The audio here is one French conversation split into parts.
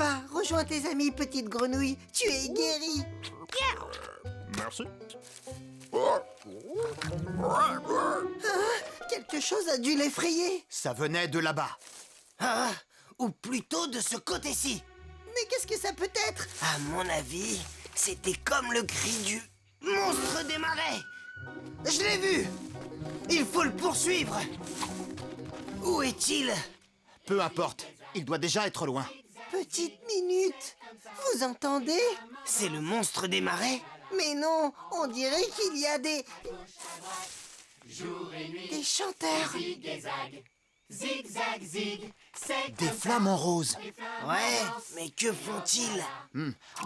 Va, rejoins tes amis, petite grenouille. Tu es guérie. Merci. Quelque chose a dû l'effrayer. Ça venait de là-bas. Ah, ou plutôt de ce côté-ci. Mais qu'est-ce que ça peut être? À mon avis, c'était comme le cri du monstre des marais. Je l'ai vu. Il faut le poursuivre. Où est-il? Peu importe, il doit déjà être loin. Petite minute. Vous entendez? C'est le monstre des marais? Mais non, on dirait qu'il y a des chanteurs. Des flamants roses. Ouais, mais que font-ils?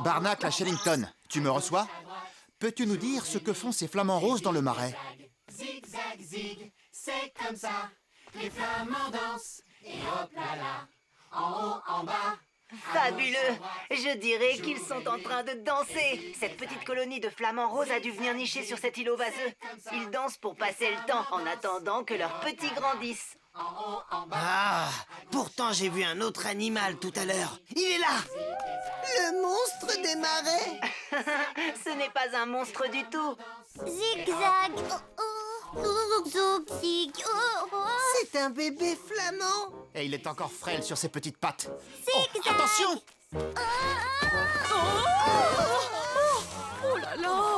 Barnacle à Shellington, tu me reçois? Peux-tu nous dire ce que font ces flamants roses dans le marais? Zig, zag, zig, c'est comme ça. Les flamants dansent, et hop là là, en haut, en bas. Fabuleux! Je dirais qu'ils sont en train de danser. Cette petite colonie de flamants roses a dû venir nicher sur cet îlot vaseux. Ils dansent pour passer le temps en attendant que leurs petits grandissent. Ah, pourtant j'ai vu un autre animal tout à l'heure. Il est là! Le monstre des marais. Ce n'est pas un monstre du tout. Zigzag. Zouk, zouk, zig. C'est un bébé flamand. Et il est encore frêle sur ses petites pattes. Zigzag. Attention! Oh là là!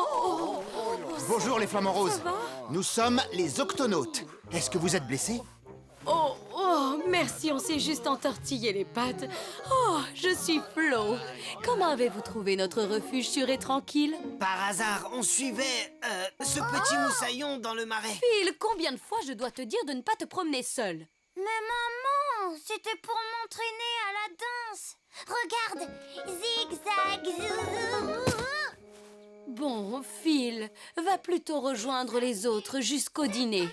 Bonjour les flamants roses. Nous sommes les octonautes. Est-ce que vous êtes blessés? Oh, merci, on s'est juste entortillé les pattes. Oh, je suis Flo. Comment avez-vous trouvé notre refuge sûr et tranquille? Par hasard, on suivait ce petit moussaillon dans le marais. Phil, combien de fois je dois te dire de ne pas te promener seul? Mais maman, c'était pour m'entraîner à la danse. Regarde. Zigzag. Zou. Bon, Phil, va plutôt rejoindre les autres jusqu'au dîner.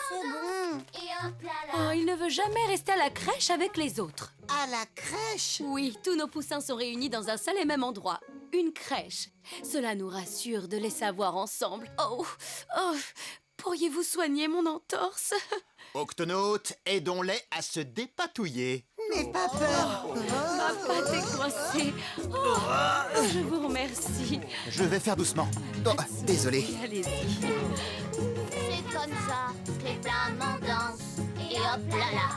C'est bon. Et hop là là. Oh, il ne veut jamais rester à la crèche avec les autres. À la crèche. Oui, tous nos poussins sont réunis dans un seul et même endroit. Une crèche. Cela nous rassure de les savoir ensemble. Oh, pourriez-vous soigner mon entorse? Octonautes, aidons-les à se dépatouiller. N'aie pas peur. Ma patte est coincée. Oh, je vous remercie. Je vais faire doucement. Oh, désolé. Allez-y. C'est comme ça que les flamants dansent. Et hop là là.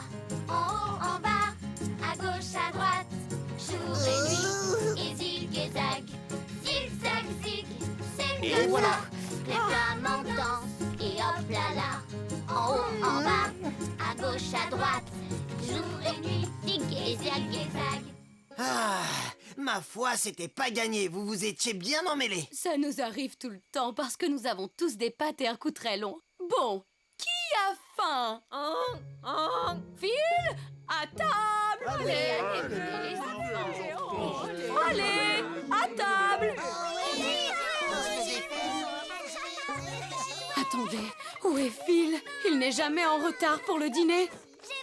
En haut, en bas, à gauche, à droite. Jour et nuit. Et zig et zag. Zig, zag, zig. C'est Et comme voilà. ça que les flamants dansent. Et hop là là. En haut, en bas, à gauche, à droite. Jour et nuit. Zig et zag et zag. Ah, ma foi, c'était pas gagné. Vous vous étiez bien emmêlés. Ça nous arrive tout le temps parce que nous avons tous des pattes et un cou très long. Bon, qui a faim? Phil, à table! Allez, allez, à table! Attendez, où est Phil? Il n'est jamais en retard pour le dîner. J'ai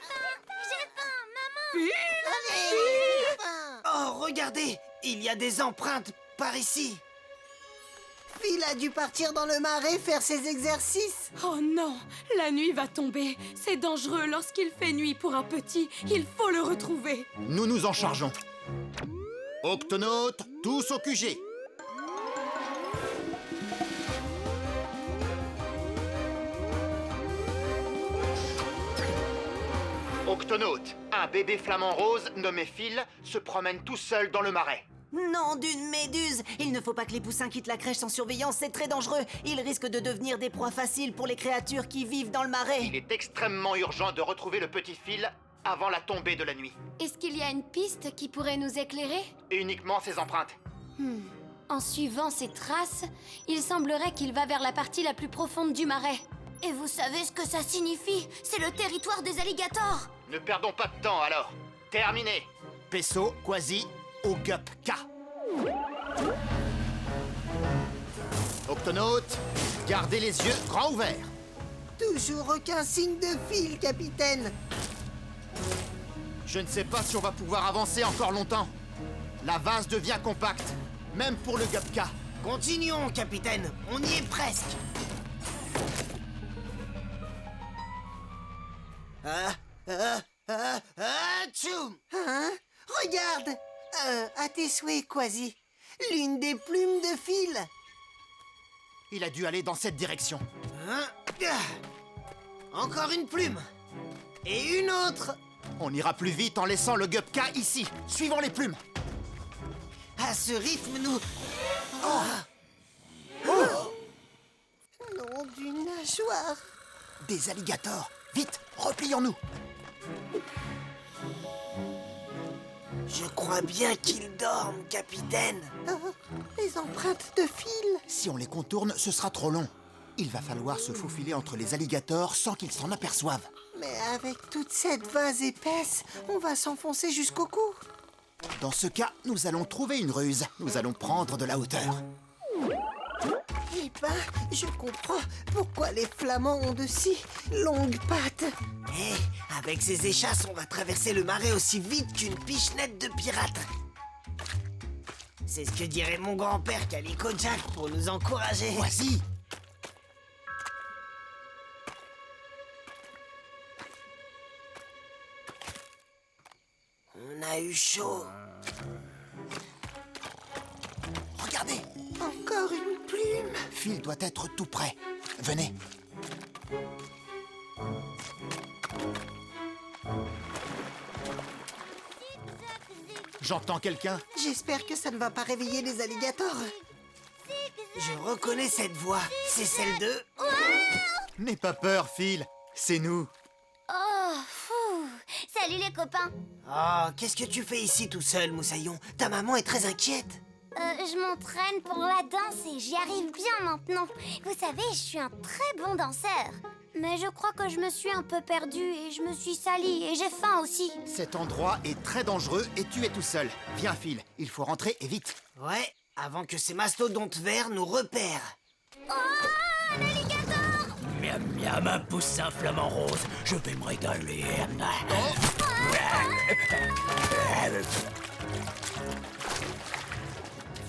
faim, maman. Oh, regardez, il y a des empreintes par ici. Phil a dû partir dans le marais faire ses exercices. Oh non, la nuit va tomber. C'est dangereux lorsqu'il fait nuit pour un petit. Il faut le retrouver. Nous nous en chargeons. Octonautes, tous au QG. Octonautes, un bébé flamant rose nommé Phil se promène tout seul dans le marais. Nom d'une méduse! Il ne faut pas que les poussins quittent la crèche sans surveillance, c'est très dangereux. Ils risquent de devenir des proies faciles pour les créatures qui vivent dans le marais. Il est extrêmement urgent de retrouver le petit Phil avant la tombée de la nuit. Est-ce qu'il y a une piste qui pourrait nous éclairer? Et uniquement ses empreintes. En suivant ces traces, il semblerait qu'il va vers la partie la plus profonde du marais. Et vous savez ce que ça signifie? C'est le territoire des alligators. Ne perdons pas de temps alors. Terminé. Pesso, Quasi, Ogupka. Octonautes, gardez les yeux grands ouverts. Toujours aucun signe de Phil, capitaine. Je ne sais pas si on va pouvoir avancer encore longtemps. La vase devient compacte, même pour le Gupka. Continuons, capitaine. On y est presque. Tchoum! Hein? Regarde! À tes souhaits, Quasi. L'une des plumes de Phil. Il a dû aller dans cette direction. Hein? Encore une plume. Et une autre. On ira plus vite en laissant le Gupka ici. Suivons les plumes. À ce rythme, nous... Nom d'une nageoire. Des alligators. Vite, replions-nous. Je crois bien qu'ils dorment, capitaine. Oh, les empreintes de Phil. Si on les contourne, ce sera trop long. Il va falloir se faufiler entre les alligators sans qu'ils s'en aperçoivent. Mais avec toute cette vase épaisse, on va s'enfoncer jusqu'au cou. Dans ce cas, nous allons trouver une ruse. Nous allons prendre de la hauteur. Eh ben, je comprends pourquoi les flamands ont de si longues pattes. Eh, avec ces échasses, on va traverser le marais aussi vite qu'une pichenette de pirate. C'est ce que dirait mon grand-père Calico Jack pour nous encourager. Voici. On a eu chaud. Regardez, Encore une plume. Phil doit être tout près. Venez. J'entends quelqu'un. J'espère que ça ne va pas réveiller les alligators. Je reconnais cette voix. C'est celle de... N'aie pas peur, Phil. C'est nous. Oh, fou. Salut les copains. Oh, qu'est-ce que tu fais ici tout seul, Moussaillon? Ta maman est très inquiète. Je m'entraîne pour la danse et j'y arrive bien maintenant. Vous savez, je suis un très bon danseur. Mais je crois que je me suis un peu perdue et je me suis salie et j'ai faim aussi. Cet endroit est très dangereux et tu es tout seul. Viens, Phil. Il faut rentrer et vite. Ouais, avant que ces mastodontes verts nous repèrent. Oh, un alligator! Miam miam, un poussin flamant rose, je vais me régaler.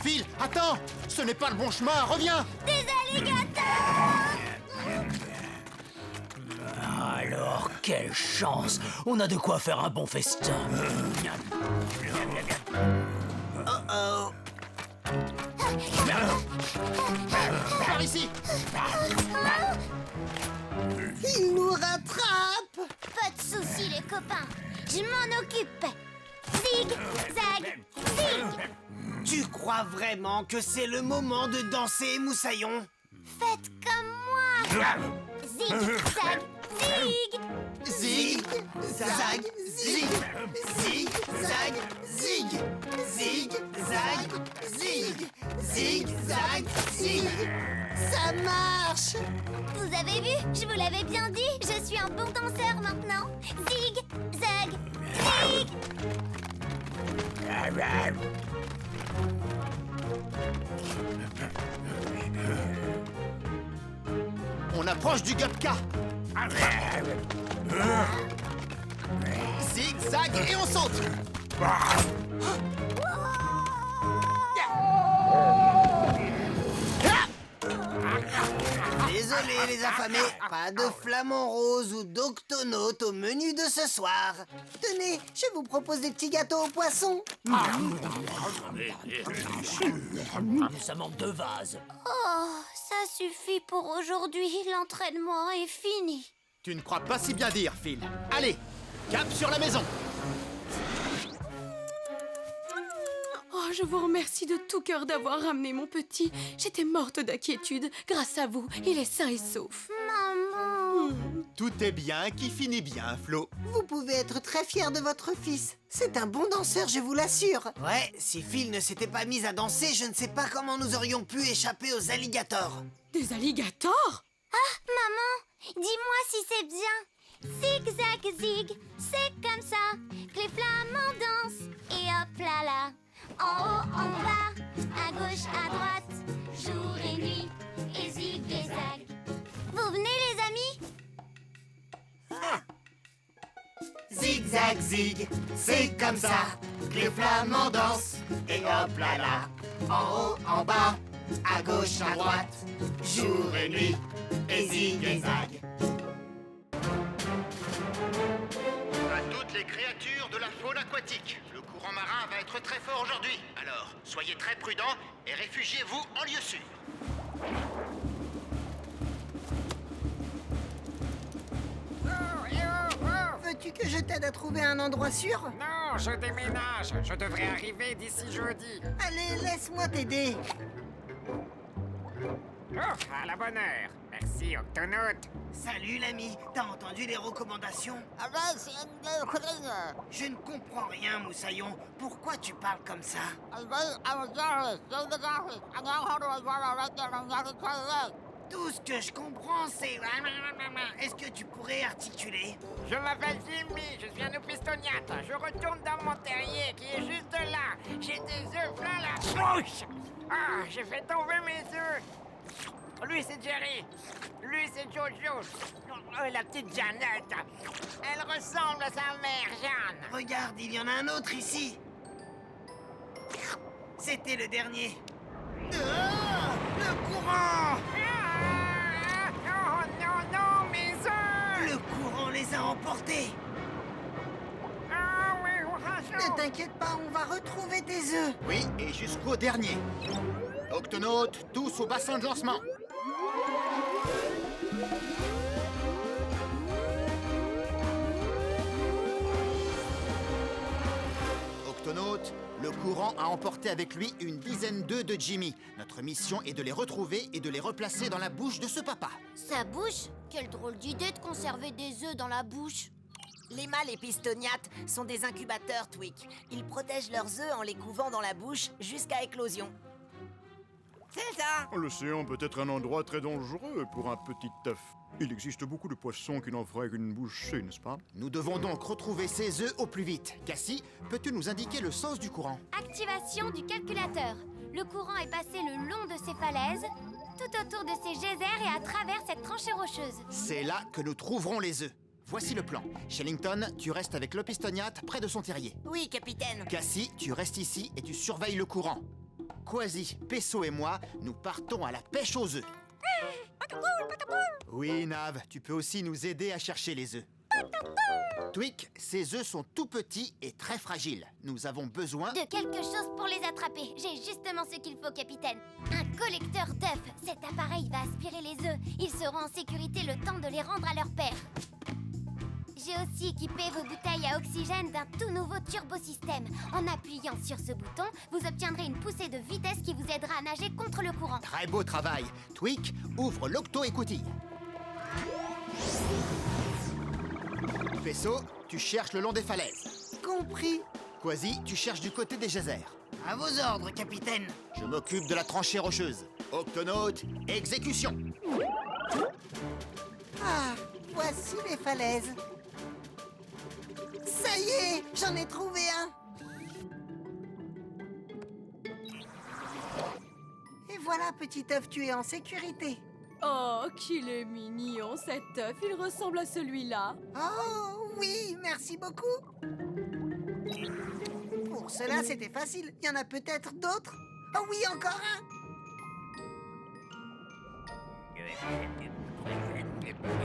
Phil, attends. Ce n'est pas le bon chemin. Reviens. Des alligators! Alors, quelle chance! On a de quoi faire un bon festin. Oh, Par ici. Ils nous rattrapent. Pas de soucis les copains, je m'en occupe. Zig, zag, zig! tu crois vraiment que c'est le moment de danser, Moussaillon? Faites comme moi! Zig, zag, zig! Zig, zag, zig, zig, zag, zig, zig, zag, zig, zig, zag, zig. Ça marche. Vous avez vu? Je vous l'avais bien dit, je suis un bon danseur maintenant. Zig, zag, zig! On approche du Gupka. Zig, zag et on saute. Désolé les affamés, pas de flamant rose ou d'octonautes au menu de ce soir. Tenez, je vous propose des petits gâteaux aux poissons. Ça manque de vase. Oh, ça suffit pour aujourd'hui, l'entraînement est fini. Tu ne crois pas si bien dire, Phil. Allez, cap sur la maison. Oh, je vous remercie de tout cœur d'avoir ramené mon petit. J'étais morte d'inquiétude. Grâce à vous, il est sain et sauf. Maman! Tout est bien qui finit bien, Flo. Vous pouvez être très fier de votre fils. C'est un bon danseur, je vous l'assure. Ouais, si Phil ne s'était pas mise à danser, je ne sais pas comment nous aurions pu échapper aux alligators. Des alligators? Ah, maman, dis-moi si c'est bien. Zig, zag, zig, c'est comme ça que les flamants dansent. Et hop là là, en haut, en bas, à gauche, à droite, jour et nuit, et zig et zag. Vous venez les amis? Zig zag zig, c'est comme ça que les flamants dansent. Et hop là là, en haut, en bas, à gauche, à droite, jour et nuit, et zig et zag. À toutes les créatures de la faune aquatique, le courant marin va être très fort aujourd'hui. Alors, soyez très prudents et réfugiez-vous en lieu sûr. Veux-tu que je t'aide à trouver un endroit sûr? Non, je déménage. Je devrais arriver d'ici jeudi. Allez, laisse-moi t'aider. Oh, à la bonne heure. Merci, Octonaute. Salut l'ami, t'as entendu les recommandations? Je ne comprends rien, Moussaillon. Pourquoi tu parles comme ça? Tout ce que je comprends, c'est... Est-ce que tu pourrais articuler? Je m'appelle Jimmy, je suis un opistoniate. Je retourne dans mon terrier qui est juste là. J'ai des œufs plein la bouche. Ah, j'ai fait tomber mes œufs. Lui, c'est Jerry. Lui, c'est Jojo. La petite Jeannette. Elle ressemble à sa mère, Jeanne. Regarde, il y en a un autre ici. C'était le dernier. Ah, le courant! Oh non, non, mes œufs! Le courant les a emportés. Ah oui, Ne t'inquiète pas, on va retrouver tes œufs. Oui, et jusqu'au dernier. Octonautes, tous au bassin de lancement. Octonautes, le courant a emporté avec lui une dizaine d'œufs de Jimmy. Notre mission est de les retrouver et de les replacer dans la bouche de ce papa. Sa bouche? Quelle drôle d'idée de conserver des œufs dans la bouche. Les mâles épistoniates sont des incubateurs, Tweak. Ils protègent leurs œufs en les couvant dans la bouche jusqu'à éclosion. C'est ça! L'océan peut être un endroit très dangereux pour un petit œuf. Il existe beaucoup de poissons qui n'en feraient qu'une bouchée, n'est-ce pas? Nous devons donc retrouver ces œufs au plus vite. Cassie, peux-tu nous indiquer le sens du courant? Activation du calculateur. Le courant est passé le long de ces falaises, tout autour de ces geysers et à travers cette tranchée rocheuse. C'est là que nous trouverons les œufs. Voici le plan. Shellington, tu restes avec l'opistoniate près de son terrier. Oui, capitaine. Cassie, tu restes ici et tu surveilles le courant. Quasi, Pesso et moi, nous partons à la pêche aux œufs. Oui, Nav, tu peux aussi nous aider à chercher les œufs. Tweak, ces œufs sont tout petits et très fragiles. Nous avons besoin... De quelque chose pour les attraper. J'ai justement ce qu'il faut, capitaine. Un collecteur d'œufs. Cet appareil va aspirer les œufs. Ils seront en sécurité le temps de les rendre à leur père. J'ai aussi équipé vos bouteilles à oxygène d'un tout nouveau turbosystème. En appuyant sur ce bouton, vous obtiendrez une poussée de vitesse qui vous aidera à nager contre le courant. Très beau travail. Tweak, ouvre l'octo-écoutille. Pesso, tu cherches le long des falaises. Compris. Quasi, tu cherches du côté des geysers. À vos ordres, capitaine. Je m'occupe de la tranchée rocheuse. Octonaute, exécution. Ah, voici les falaises. Ça y est, j'en ai trouvé un. Et voilà, petit œuf, tu es en sécurité. Oh, qu'il est mignon, cet œuf. Il ressemble à celui-là. Oh, oui, merci beaucoup. Pour cela, c'était facile. Il y en a peut-être d'autres. Oh oui, encore un.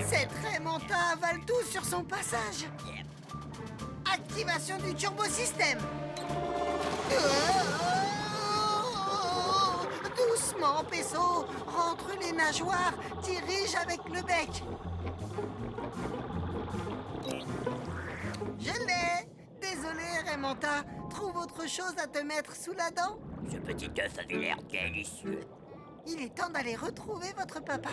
Cette Raymanta avale tout sur son passage. Activation du turbosystème. Doucement, Pesso. Rentre les nageoires. Dirige avec le bec. Je l'ai. Désolé, Raymanta. Trouve autre chose à te mettre sous la dent. Ce petit œuf avait l'air délicieux. Il est temps d'aller retrouver votre papa.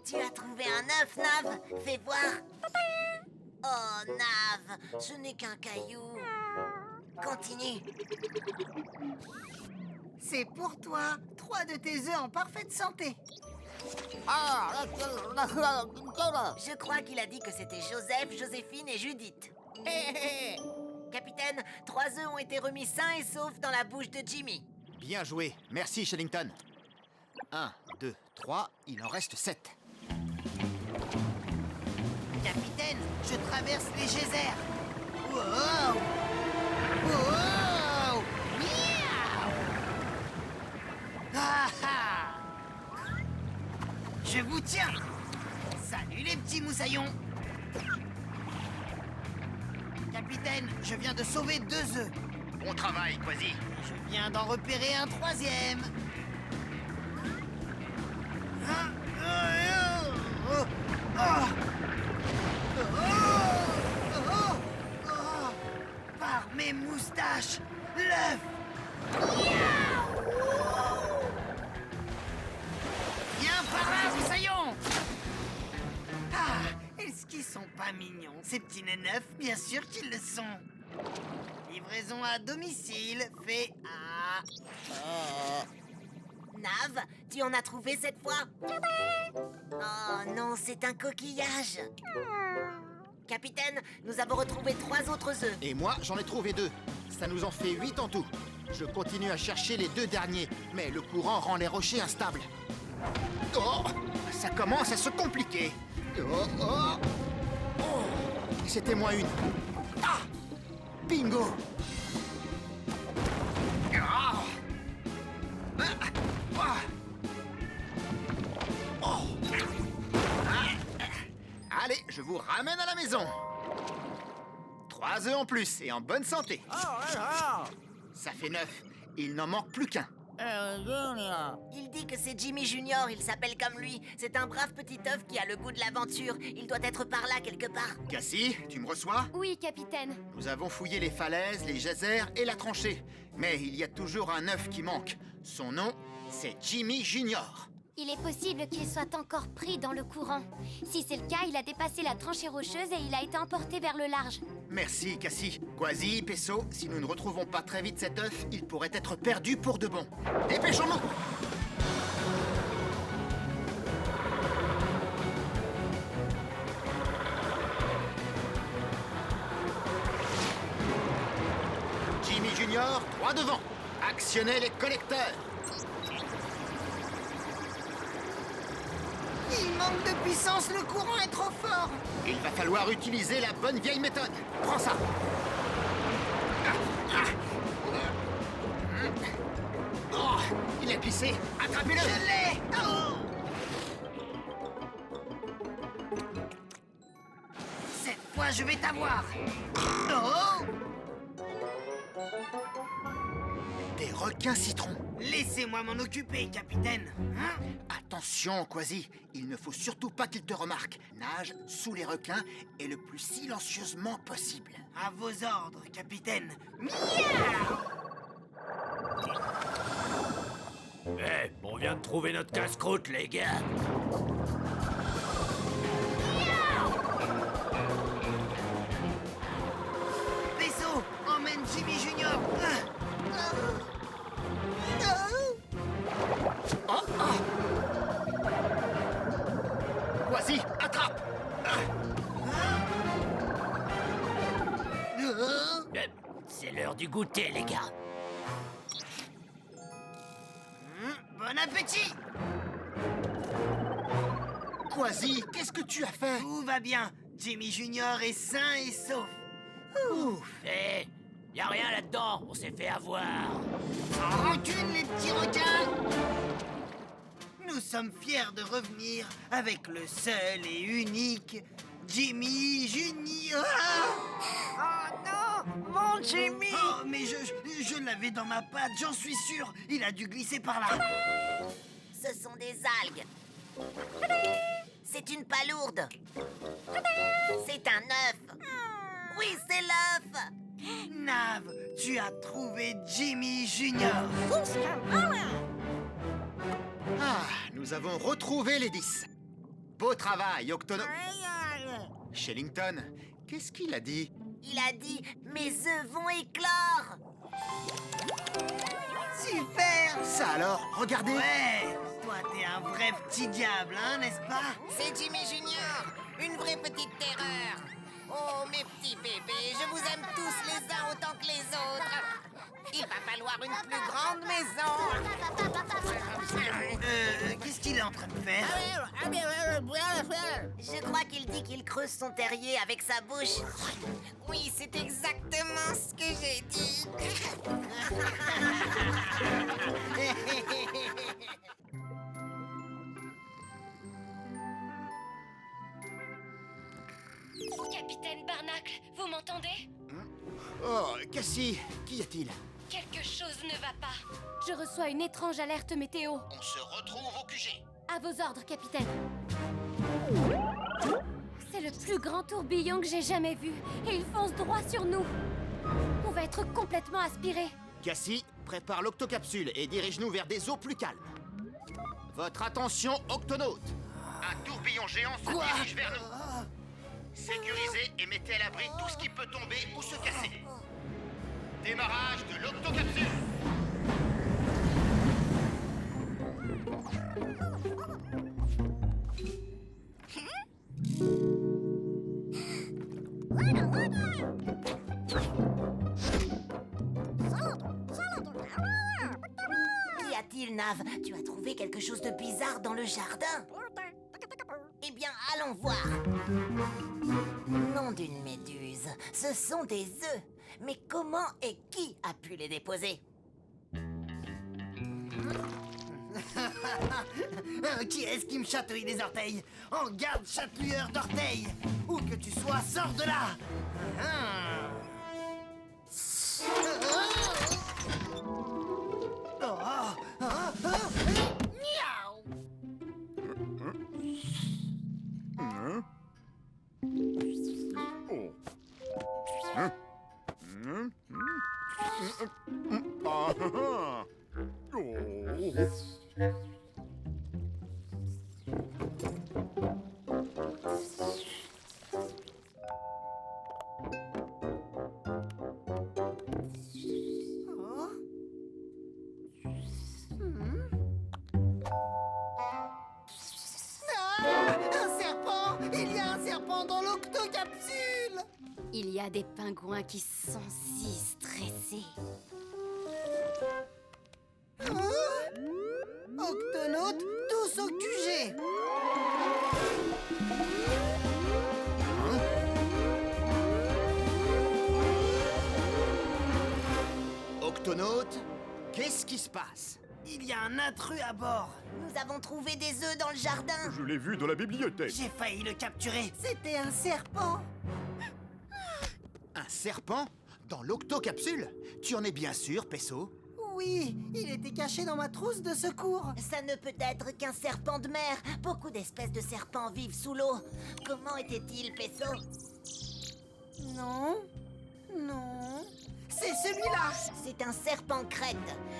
Tu as trouvé un œuf, Nav. Fais voir. Oh, Nav, ce n'est qu'un caillou. Continue. C'est pour toi. 3 de tes œufs en parfaite santé. Je crois qu'il a dit que c'était Joseph, Joséphine et Judith. Capitaine, 3 œufs ont été remis sains et saufs dans la bouche de Jimmy. Bien joué. Merci, Shellington. 1, 2, 3, il en reste 7. Capitaine, je traverse les geysers. Wow! Wow! Miaou! Ah ah! Je vous tiens. Salut les petits moussaillons. capitaine, je viens de sauver 2 œufs. Bon travail, Quasi. Je viens d'en repérer un 3e. Par mes moustaches, l'œuf. Viens par là, Moussaillon. Ah, est-ce qu'ils sont pas mignons, ces petits nez neufs? Bien sûr qu'ils le sont. Livraison à domicile, fait à... Nav, tu en as trouvé cette fois? Oh non, c'est un coquillage. Capitaine, nous avons retrouvé 3 autres œufs. Et moi, j'en ai trouvé 2. Ça nous en fait 8 en tout. Je continue à chercher les 2 derniers, mais le courant rend les rochers instables. Oh, ça commence à se compliquer. Oh. C'était moins une. Ah, bingo. Ah. Oh. Allez, je vous ramène à la maison. 3 œufs en plus et en bonne santé. Ça fait 9. Il n'en manque plus qu'un. Il dit que c'est Jimmy Junior, il s'appelle comme lui. C'est un brave petit œuf qui a le goût de l'aventure. Il doit être par là quelque part. Cassie, tu me reçois? Oui, capitaine. Nous avons fouillé les falaises, les geysers et la tranchée. Mais il y a toujours un œuf qui manque. Son nom, c'est Jimmy Junior. Il est possible qu'il soit encore pris dans le courant. Si c'est le cas, il a dépassé la tranchée rocheuse et il a été emporté vers le large. Merci, Cassie. Quasi, Pesso, si nous ne retrouvons pas très vite cet œuf, il pourrait être perdu pour de bon. Dépêchons-nous! Jimmy Junior, droit devant. Actionnez les collecteurs. Il manque de puissance, le courant est trop fort. Il va falloir utiliser la bonne vieille méthode. Prends ça. Oh, il a glissé. Attrapez-le. Je l'ai. Oh. Cette fois, je vais t'avoir. Oh. Des requins citrons. Laissez-moi m'en occuper, capitaine. Hein? Attention, Quasi. Il ne faut surtout pas qu'il te remarque. Nage sous les requins et le plus silencieusement possible. À vos ordres, capitaine. On vient de trouver notre casse-croûte, les gars. Vaisseau, emmène Jimmy Junior. Quasi, attrape. C'est l'heure du goûter, les gars. Bon appétit. Quasi, qu'est-ce que tu as fait? Tout va bien. Jimmy Junior est sain et sauf. Ouf. Y a rien là-dedans, on s'est fait avoir. En rancune, les petits requins. Nous sommes fiers de revenir avec le seul et unique Jimmy Junior. Oh non, mon Jimmy! Oh, mais je l'avais dans ma patte, j'en suis sûr. Il a dû glisser par là. Ce sont des algues. C'est une palourde. C'est un œuf. Oui, c'est l'œuf. Nav, tu as trouvé Jimmy Junior. Ah, nous avons retrouvé les 10. Beau travail, Octono... Shellington, qu'est-ce qu'il a dit? Il a dit « Mes œufs vont éclore ». Super. Ça alors, regardez. Ouais, toi t'es un vrai petit diable, hein, n'est-ce pas? C'est Jimmy Junior, une vraie petite terreur. Oh, mes petits bébés, je vous aime tous les uns autant que les autres. Il va falloir une plus grande maison. Qu'est-ce qu'il est en train de faire? Je crois qu'il dit qu'il creuse son terrier avec sa bouche. Oui, c'est exactement ce que j'ai dit. Capitaine Barnacle, vous m'entendez? Oh, Cassie, qu'y a-t-il? Quelque chose ne va pas. Je reçois une étrange alerte météo. On se retrouve au QG. À vos ordres, capitaine. C'est le plus grand tourbillon que j'ai jamais vu. Et il fonce droit sur nous. On va être complètement aspirés. Cassie, prépare l'octocapsule et dirige-nous vers des eaux plus calmes. Votre attention, octonautes. Un tourbillon géant se dirige vers nous. Sécurisez et mettez à l'abri tout ce qui peut tomber ou se casser. Démarrage de l'octocapsule. Qu'y a-t-il, Nav? Tu as trouvé quelque chose de bizarre dans le jardin? Eh bien, allons voir. Nom d'une méduse, ce sont des œufs. Mais comment et qui a pu les déposer? Qui est-ce qui me chatouille les orteils? En garde, chatouilleur d'orteils! Où que tu sois, sors de là! Miaou! Un serpent! Il y a un serpent dans l'octocapsule! Il y a des pingouins qui sont si stressés. Octonautes, tous au QG! Octonautes, qu'est-ce qui se passe? Il y a un intrus à bord! Nous avons trouvé des œufs dans le jardin. Je l'ai vu dans la bibliothèque. J'ai failli le capturer! C'était un serpent! Un serpent? Dans l'octocapsule? Tu en es bien sûr, Pesso? Oui, il était caché dans ma trousse de secours! Ça ne peut être qu'un serpent de mer. Beaucoup d'espèces de serpents vivent sous l'eau. Comment était-il, Pesso? Non, non... C'est celui-là! C'est un serpent crête.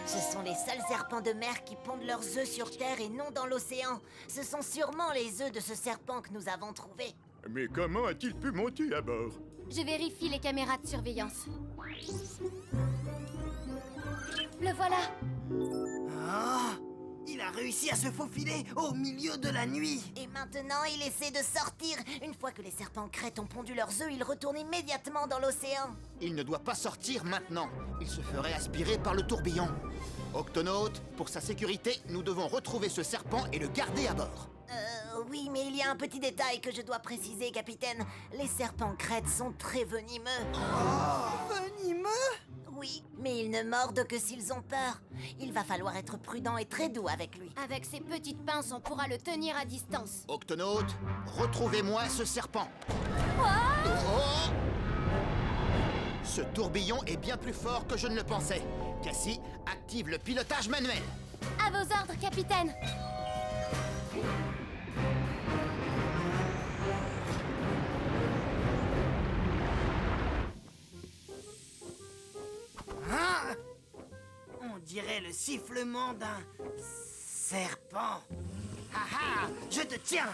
Ce sont les seuls serpents de mer qui pondent leurs œufs sur Terre et non dans l'océan. Ce sont sûrement les œufs de ce serpent que nous avons trouvés. Mais comment a-t-il pu monter à bord? Je vérifie les caméras de surveillance. Le voilà. Oh, il a réussi à se faufiler au milieu de la nuit! Et maintenant, il essaie de sortir. Une fois que les serpents crêtes ont pondu leurs œufs, ils retournent immédiatement dans l'océan. Il ne doit pas sortir maintenant. Il se ferait aspirer par le tourbillon. Octonautes, pour sa sécurité, nous devons retrouver ce serpent et le garder à bord. Oui, mais il y a un petit détail que je dois préciser, capitaine. Les serpents crêtes sont très venimeux. Venimeux? Oui, mais ils ne mordent que s'ils ont peur. Il va falloir être prudent et très doux avec lui. Avec ses petites pinces, on pourra le tenir à distance. Octonautes, retrouvez-moi ce serpent. Oh! Ce tourbillon est bien plus fort que je ne le pensais. Cassie, active le pilotage manuel. À vos ordres, capitaine. Hein? On dirait le sifflement d'un serpent. Ah ah! Je te tiens!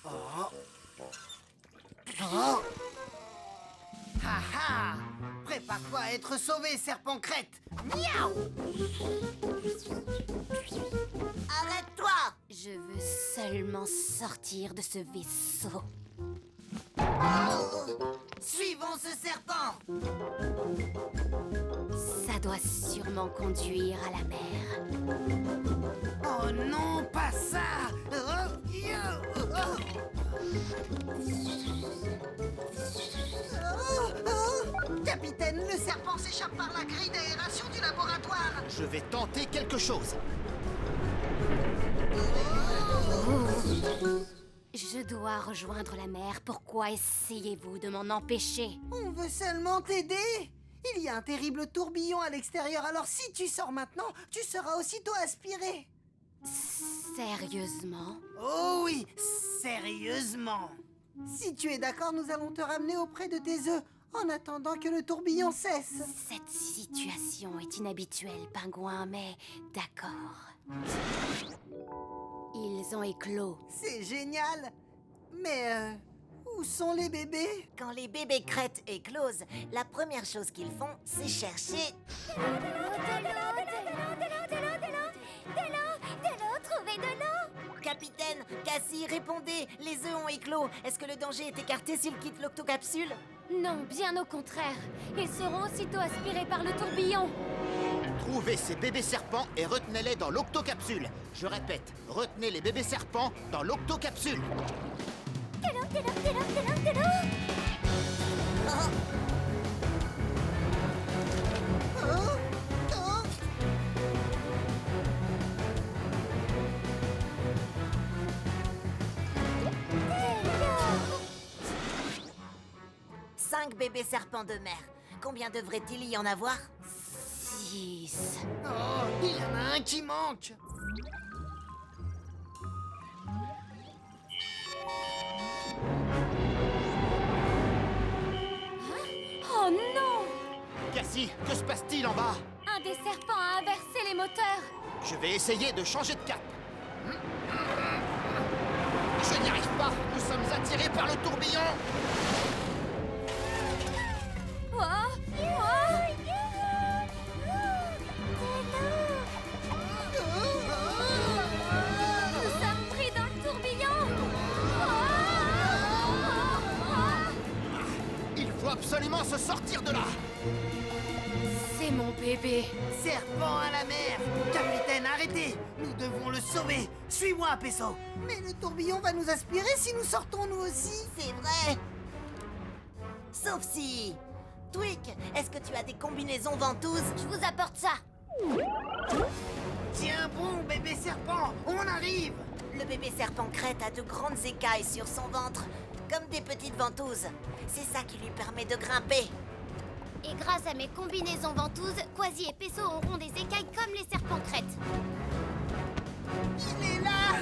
Oh! Oh! Ah ah! Prépare-toi à être sauvé, serpent crête! Miaou! Arrête-toi! Je veux seulement sortir de ce vaisseau. Suivons ce serpent! Ça doit sûrement conduire à la mer. Oh non, pas ça! Oh, yo, Capitaine, le serpent s'échappe par la grille d'aération du laboratoire! Je vais tenter quelque chose. Je Je dois rejoindre la mer. Pourquoi essayez-vous de m'en empêcher? On veut seulement t'aider. Il y a un terrible tourbillon à l'extérieur, alors si tu sors maintenant, tu seras aussitôt aspiré. Sérieusement? Oh oui, sérieusement. Si tu es d'accord, nous allons te ramener auprès de tes œufs, en attendant que le tourbillon cesse. Cette situation est inhabituelle, pingouin, mais d'accord. Ils ont éclos. C'est génial. Mais où sont les bébés? Quand les bébés crêtes éclosent, la première chose qu'ils font, c'est chercher... Trouvez de l'eau! Capitaine, Cassie, répondez! Les œufs ont éclos. Est-ce que le danger est écarté s'ils quittent l'octocapsule? Non, bien au contraire. Ils seront aussitôt aspirés par le tourbillon. Trouvez ces bébés serpents et retenez-les dans l'octocapsule. Je répète, retenez les bébés serpents dans l'octocapsule. Cinq bébés serpents de mer. Combien devrait-il y en avoir? 6. Oh, il y en a un qui manque. Oh non! Cassie, que se passe-t-il en bas? Un des serpents a inversé les moteurs. Je vais essayer de changer de cap. Je n'y arrive pas. Nous sommes attirés par le tourbillon. Nous sommes pris dans le tourbillon. Il faut absolument se sortir de là. C'est mon bébé. Serpent à la mer. Capitaine, arrêtez. Nous devons le sauver. Suis-moi, Peso. Mais le tourbillon va nous aspirer si nous sortons nous aussi. C'est vrai. Sauf si... Twig, est-ce que tu as des combinaisons ventouses? Je vous apporte ça. Tiens bon, bébé serpent. On arrive. Le bébé serpent crête a de grandes écailles sur son ventre, comme des petites ventouses. C'est ça qui lui permet de grimper. Et grâce à mes combinaisons ventouses, Quasi et Peso auront des écailles comme les serpents crêtes. Il est là.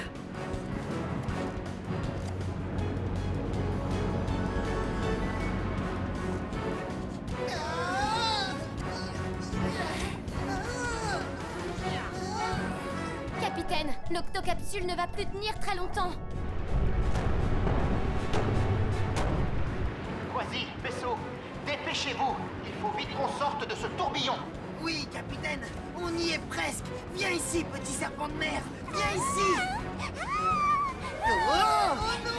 Capitaine, l'octocapsule ne va plus tenir très longtemps. Quasi, Peso, dépêchez-vous. Il faut vite qu'on sorte de ce tourbillon. Oui, capitaine. On y est presque. Viens ici, petit serpent de mer. Viens ici. Oh non.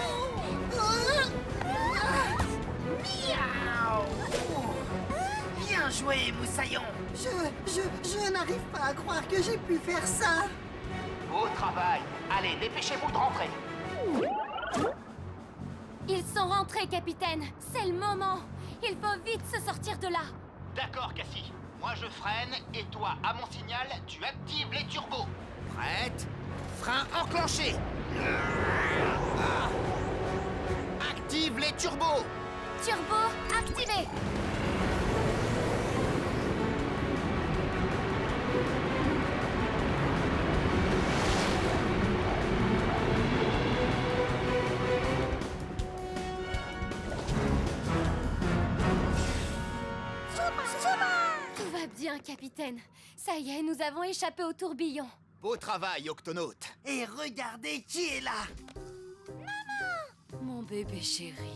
Miaou. Bien joué, Moussaillon. Je n'arrive pas à croire que j'ai pu faire ça. Beau travail. Allez, dépêchez-vous de rentrer. Ils sont rentrés, capitaine. C'est le moment. Il faut vite se sortir de là. D'accord, Cassie. Moi, je freine et toi, à mon signal, tu actives les turbos. Prête? Frein enclenché. Active les turbos. Turbo activé. Tout va bien, capitaine. Ça y est, nous avons échappé au tourbillon. Beau travail, Octonaute. Et regardez qui est là. Mon bébé chéri.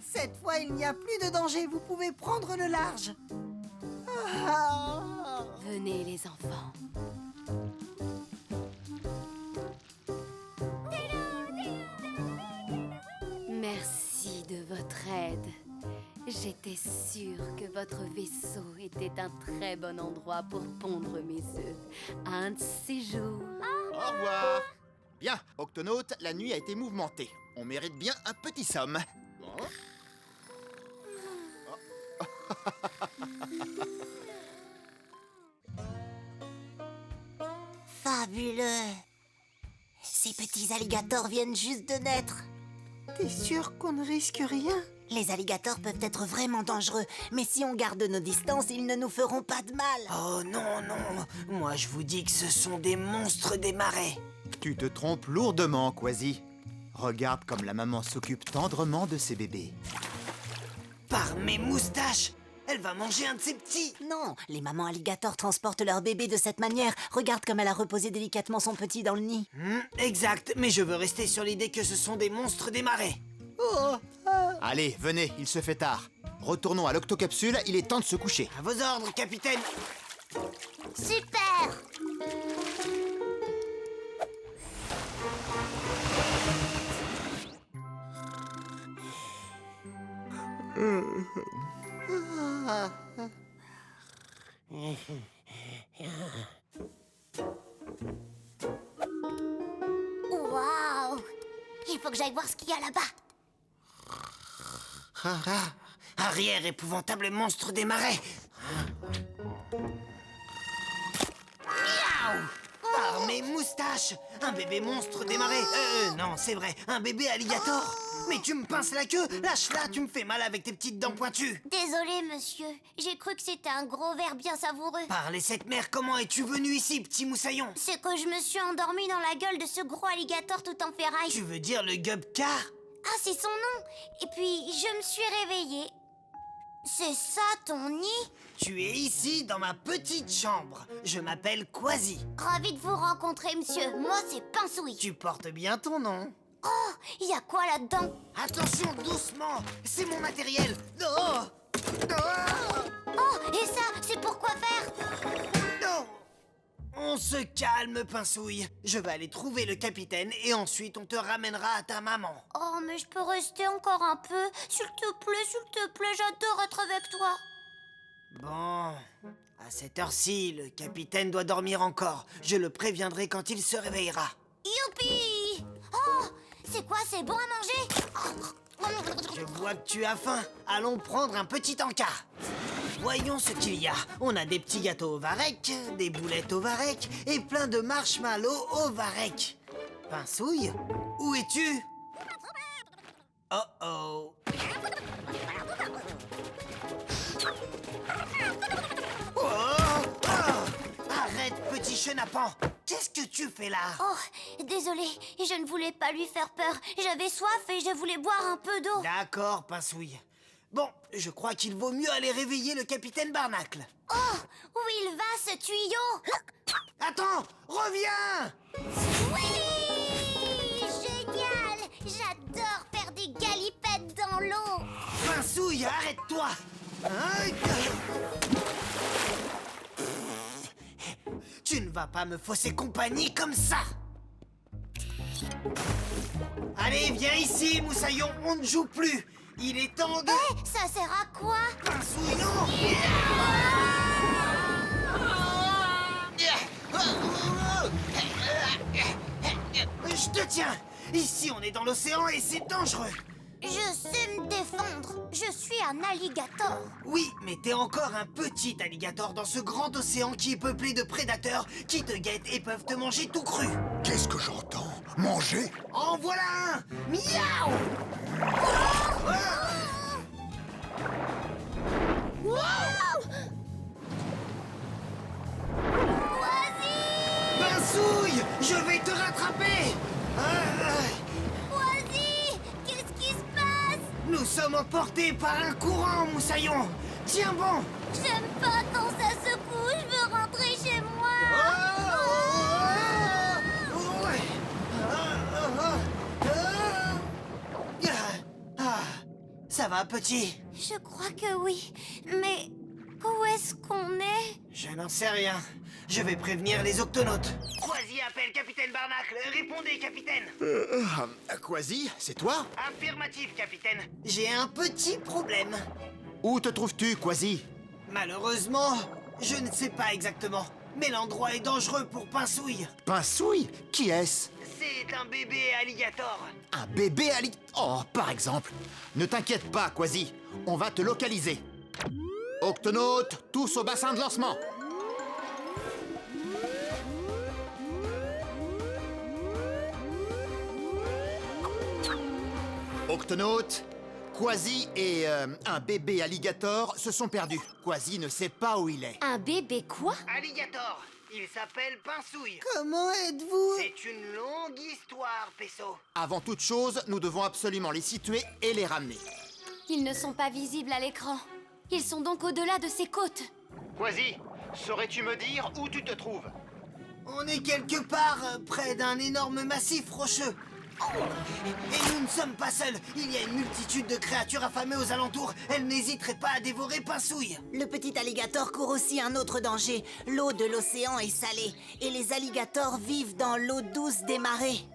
Cette fois, il n'y a plus de danger. Vous pouvez prendre le large. Ah. Venez, les enfants. Merci de votre aide. J'étais sûre que votre vaisseau était un très bon endroit pour pondre mes œufs. Un de ces jours. Au revoir. Bien, Octonaute, la nuit a été mouvementée. On mérite bien un petit somme. Bon. Fabuleux. Ces petits alligators viennent juste de naître. T'es sûr qu'on ne risque rien? Les alligators peuvent être vraiment dangereux, mais si on garde nos distances, ils ne nous feront pas de mal. Oh non, non. Moi, je vous dis que ce sont des monstres des marais. Tu te trompes lourdement, Quasi. Regarde comme la maman s'occupe tendrement de ses bébés. Par mes moustaches, elle va manger un de ses petits. Non, les mamans alligators transportent leurs bébés de cette manière. Regarde comme elle a reposé délicatement son petit dans le nid. Exact, mais je veux rester sur l'idée que ce sont des monstres des marais. Allez, venez, il se fait tard. Retournons à l'octocapsule, il est temps de se coucher. À vos ordres, capitaine. Super! Waouh! Il faut que j'aille voir ce qu'il y a là-bas. Arrière, épouvantable monstre des marais. Miaou! Par mes moustaches! Un bébé monstre des marais. Non, c'est vrai, un bébé alligator. Mais tu me pinces la queue, lâche-la, tu me fais mal avec tes petites dents pointues. Désolé, monsieur. J'ai cru que c'était un gros verre bien savoureux. Par les sept mers, comment es-tu venu ici, petit moussaillon? C'est que je me suis endormie dans la gueule de ce gros alligator tout en ferraille. Tu veux dire le gubka? Ah, c'est son nom. Et puis, je me suis réveillée. C'est ça, ton nid? Tu es ici, dans ma petite chambre. Je m'appelle Quasi. Ravi de vous rencontrer, monsieur. Moi, c'est Pinsouille. Tu portes bien ton nom. Oh, il y a quoi là-dedans? Attention, doucement. C'est mon matériel. Oh! Oh, et ça, c'est pour quoi faire? Non! On se calme, Pinsouille. Je vais aller trouver le capitaine et ensuite on te ramènera à ta maman. Oh, mais je peux rester encore un peu. S'il te plaît, j'adore être avec toi. Bon, à cette heure-ci, le capitaine doit dormir encore. Je le préviendrai quand il se réveillera. Youpi! Oh, c'est quoi, c'est bon à manger? Je vois que tu as faim. Allons prendre un petit encas. Voyons ce qu'il y a. On a des petits gâteaux au varech, des boulettes au varech et plein de marshmallows au varech. Pinsouille, où es-tu? Oh oh. Oh, oh. Arrête, petit chenapan. Qu'est-ce que tu fais là? Oh, désolé, je ne voulais pas lui faire peur. J'avais soif et je voulais boire un peu d'eau. D'accord, Pinsouille. Bon, je crois qu'il vaut mieux aller réveiller le capitaine Barnacle. Oh, où il va ce tuyau? Attends, reviens! Oui! Génial! J'adore faire des galipettes dans l'eau. Pinsouille, arrête-toi! Hein? Tu ne vas pas me fausser compagnie comme ça! Allez, viens ici, moussaillon, on ne joue plus! Il est temps de... Eh, ça sert à quoi? Pinsouille, non! Je te tiens! Ici, on est dans l'océan et c'est dangereux! Je sais me défendre. Je suis un alligator. Oui, mais t'es encore un petit alligator dans ce grand océan qui est peuplé de prédateurs qui te guettent et peuvent te manger tout cru. Qu'est-ce que j'entends? Manger? En voilà un! Miaou! Pinsouille! Je vais te rattraper! Quasi! Qu'est-ce qui se passe? Nous sommes emportés par un courant, moussaillon! Tiens bon! J'aime pas quand ça secoue. Je veux rentrer chez moi. Ça va, petit? Je crois que oui. Mais où est-ce qu'on est? Je n'en sais rien. Je vais prévenir les octonautes. Quasi appelle capitaine Barnacle. Répondez, capitaine. Quasi, c'est toi? Affirmatif, capitaine. J'ai un petit problème. Où te trouves-tu, Quasi? Malheureusement, je ne sais pas exactement. Mais l'endroit est dangereux pour Pinsouille. Pinsouille? Qui est-ce? C'est un bébé alligator. Un bébé Oh, par exemple. Ne t'inquiète pas, Quasi. On va te localiser. Octonautes, tous au bassin de lancement. Octonaute, Quasi et un bébé alligator se sont perdus. Quasi ne sait pas où il est. Un bébé quoi? Alligator, il s'appelle Pinsouille. Comment êtes-vous? C'est une longue histoire, Pesso. Avant toute chose, nous devons absolument les situer et les ramener. Ils ne sont pas visibles à l'écran. Ils sont donc au-delà de ces côtes. Quasi, saurais-tu me dire où tu te trouves? On est quelque part près d'un énorme massif rocheux. Et nous ne sommes pas seuls. Il y a une multitude de créatures affamées aux alentours. Elles n'hésiteraient pas à dévorer Pinsouille. Le petit alligator court aussi un autre danger. L'eau de l'océan est salée. Et les alligators vivent dans l'eau douce des marées.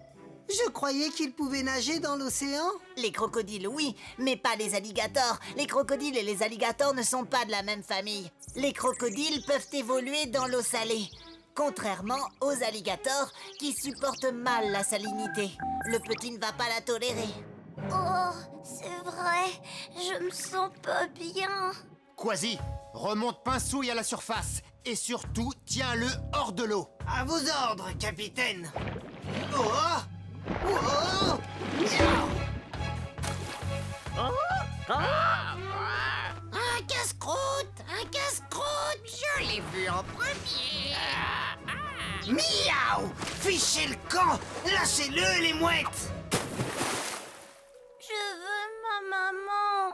Je croyais qu'ils pouvaient nager dans l'océan. Les crocodiles, oui, mais pas les alligators. Les crocodiles et les alligators ne sont pas de la même famille. Les crocodiles peuvent évoluer dans l'eau salée, contrairement aux alligators qui supportent mal la salinité. Le petit ne va pas la tolérer. Oh, c'est vrai, je me sens pas bien. Quasi, remonte Pinsouille à la surface. Et surtout, tiens-le hors de l'eau. À vos ordres, capitaine. Oh, oh, miaou. Un casse-croûte! Un casse-croûte! Je l'ai vu en premier. Miaou! Fichez le camp! Lâchez-le, les mouettes! Je veux ma maman.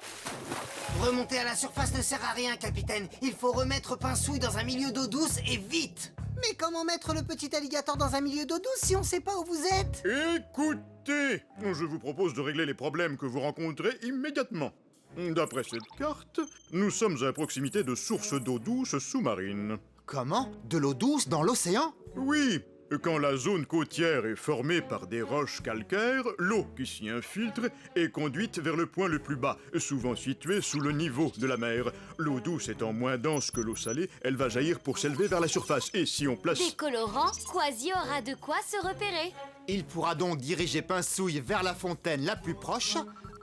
Remonter à la surface ne sert à rien, capitaine. Il faut remettre Pinsouille dans un milieu d'eau douce et vite! Mais comment mettre le petit alligator dans un milieu d'eau douce si on sait pas où vous êtes? Écoutez, je vous propose de régler les problèmes que vous rencontrez immédiatement. D'après cette carte, nous sommes à proximité de sources d'eau douce sous-marines. Comment? De l'eau douce dans l'océan? Oui, quand la zone côtière est formée par des roches calcaires, l'eau qui s'y infiltre est conduite vers le point le plus bas, souvent situé sous le niveau de la mer. L'eau douce étant moins dense que l'eau salée, elle va jaillir pour s'élever vers la surface. Et si on place... Des colorants, Quasi aura de quoi se repérer. Il pourra donc diriger Pinsouille vers la fontaine la plus proche,